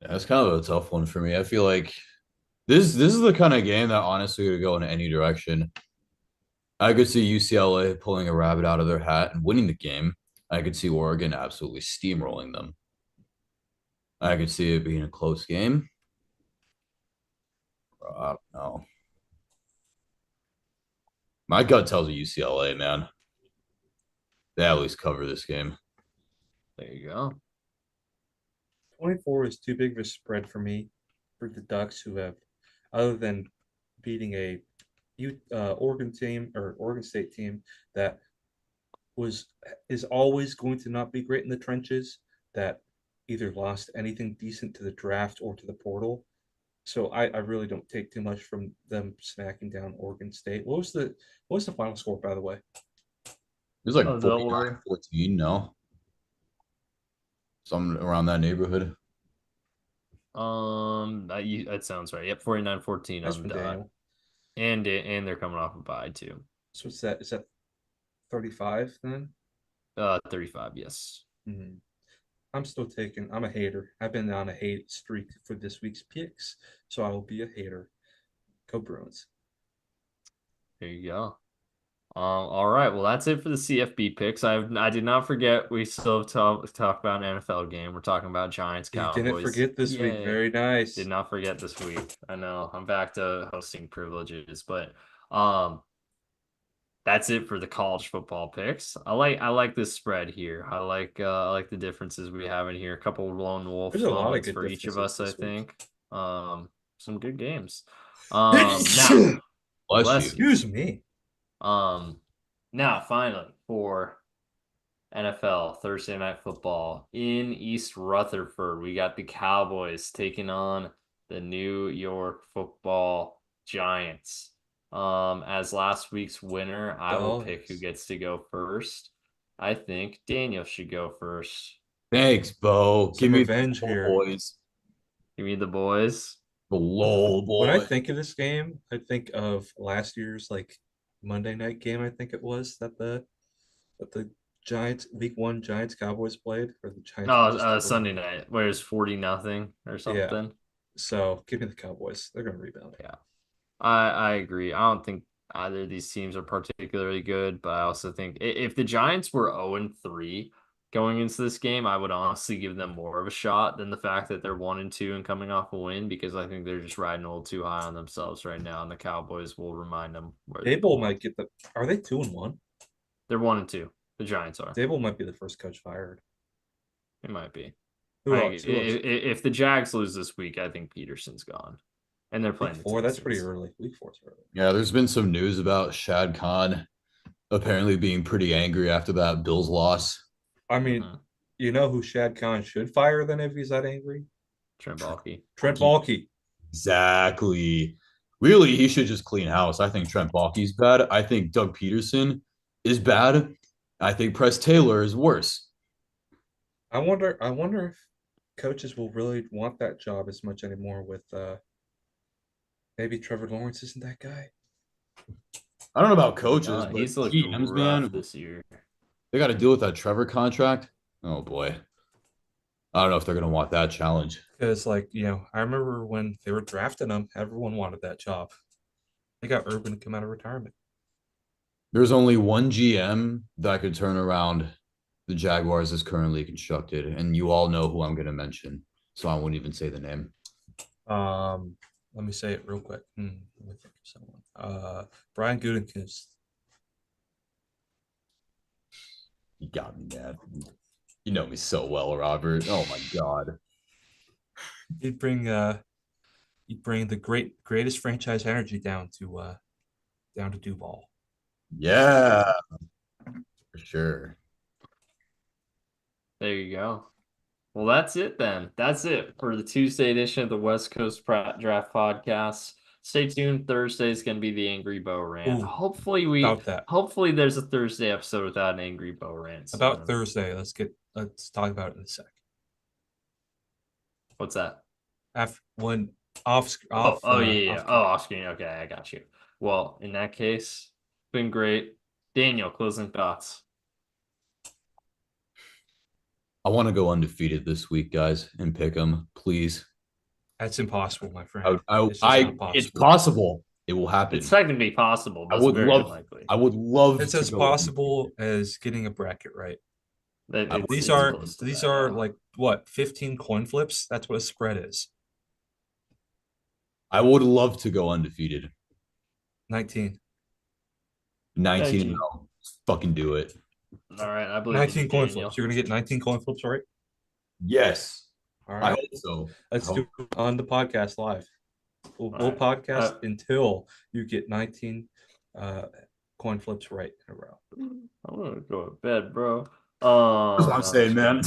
Yeah, that's kind of a tough one for me. I feel like this is the kind of game that honestly could go in any direction. I could see UCLA pulling a rabbit out of their hat and winning the game. I could see Oregon absolutely steamrolling them. I could see it being a close game. I don't know. My gut tells me UCLA, man. They at least cover this game. There you go. 24 is too big of a spread for me for the Ducks, who have, other than beating a Oregon team or Oregon State team that is always going to not be great in the trenches, that either lost anything decent to the draft or to the portal. So I really don't take too much from them smacking down Oregon State. What was the final score, by the way? It was like Oh, don't worry. 49-14, no? Something around that neighborhood. That sounds right. Yep, 49-14 That's on from the dot. Daniel. And they're coming off a bye too. So what's that? Is that 35 then? 35, yes. Mm-hmm. I'm a hater. I've been on a hate streak for this week's picks, so I will be a hater. Go Bruins. There you go. All right. Well, that's it for the CFB picks. I did not forget we still have to talk about an NFL game. We're talking about Giants You didn't Cowboys. forget this week. Yay. Very nice. Did not forget this week. I know. I'm back to hosting privileges, but that's it for the college football picks. I like this spread here. I like the differences we have in here. A couple of lone wolf There's a lot of moments good for each of differences us, I this week. think. Some good games. Now, Bless you. Excuse me. now finally for NFL Thursday Night Football in East Rutherford, we got the Cowboys taking on the New York Football Giants. As last week's winner, I will pick who gets to go first. I think Daniel should go first. Thanks, Beau. Some Give me revenge the here. boys. Give me the boys. The LOL When I boys. think of this game, I think of last year's like Monday night game. I think it was that the Giants Week 1 Giants Cowboys played, or the Giants were No, just Sunday night, where it's 40-0 or yeah. something. So give me the Cowboys. They're gonna rebound. Yeah. I agree. I don't think either of these teams are particularly good, but I also think if the Giants were 0-3 going into this game, I would honestly give them more of a shot than the fact that they're 1-2 and coming off a win, because I think they're just riding a little too high on themselves right now, and the Cowboys will remind them where they Dable belong. might get the. Are they 2-1? They're 1-2. The Giants are. Dable might be the first coach fired. It might be. Who else? If the Jags lose this week, I think Peterson's gone, and they're playing Week the 4. That's pretty Texans. early. Week 4's early. Yeah, there's been some news about Shad Khan apparently being pretty angry after that Bills loss. I mean, you know who Shad Khan should fire then if he's that angry? Trent Baalke. Trent Baalke. Exactly. Really, he should just clean house. I think Trent Baalke's bad. I think Doug Peterson is bad. I think Press Taylor is worse. I wonder if coaches will really want that job as much anymore with maybe Trevor Lawrence isn't that guy. I don't know about coaches, but He's looked GMs, rough man, this year. they got to deal with that Trevor contract. Oh boy. I don't know if they're going to want that challenge. Because, like, I remember when they were drafting him, everyone wanted that job. They got Urban to come out of retirement. There's only one GM that could turn around the Jaguars as currently constructed, and you all know who I'm going to mention, so I won't even say the name. Let me say it real quick. Let me think of someone. Brian Gutekunst. You got me, man. You know me so well, Robert. Oh my God. He'd bring the greatest franchise energy down to Duval. Yeah, for sure. There you go. Well, that's it then. That's it for the Tuesday edition of the West Coast Draft Podcast. Stay tuned. Thursday is going to be the Angry Beau rant. Ooh, Hopefully there's a Thursday episode without an Angry Beau rant. About Thursday, let's talk about it in a sec. What's that? After when off. Yeah. Off screen. Okay, I got you. Well, in that case, been great. Daniel, closing thoughts. I want to go undefeated this week, guys, and pick them, please. That's impossible, my friend. It's possible. It will happen. It's technically possible, but I would it's very unlikely. I would love. It's as possible as getting a bracket right. These are like what 15 coin flips. That's what a spread is. I would love to go undefeated. 19. 19. Fucking do it. All right, I believe 19 coin flips. You're gonna get 19 coin flips, right? Yes. All right. I hope so. Let's do it on the podcast live. We'll podcast until you get 19 coin flips right in a row. I'm gonna go to bed, bro. That's what I'm saying, man.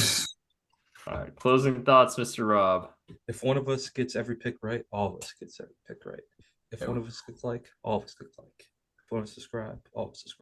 All right, closing thoughts, Mr. Rob. If one of us gets every pick right, all of us gets every pick right. If Yeah. one of us gets like, all of us get like. If one of us subscribe, all of us subscribe.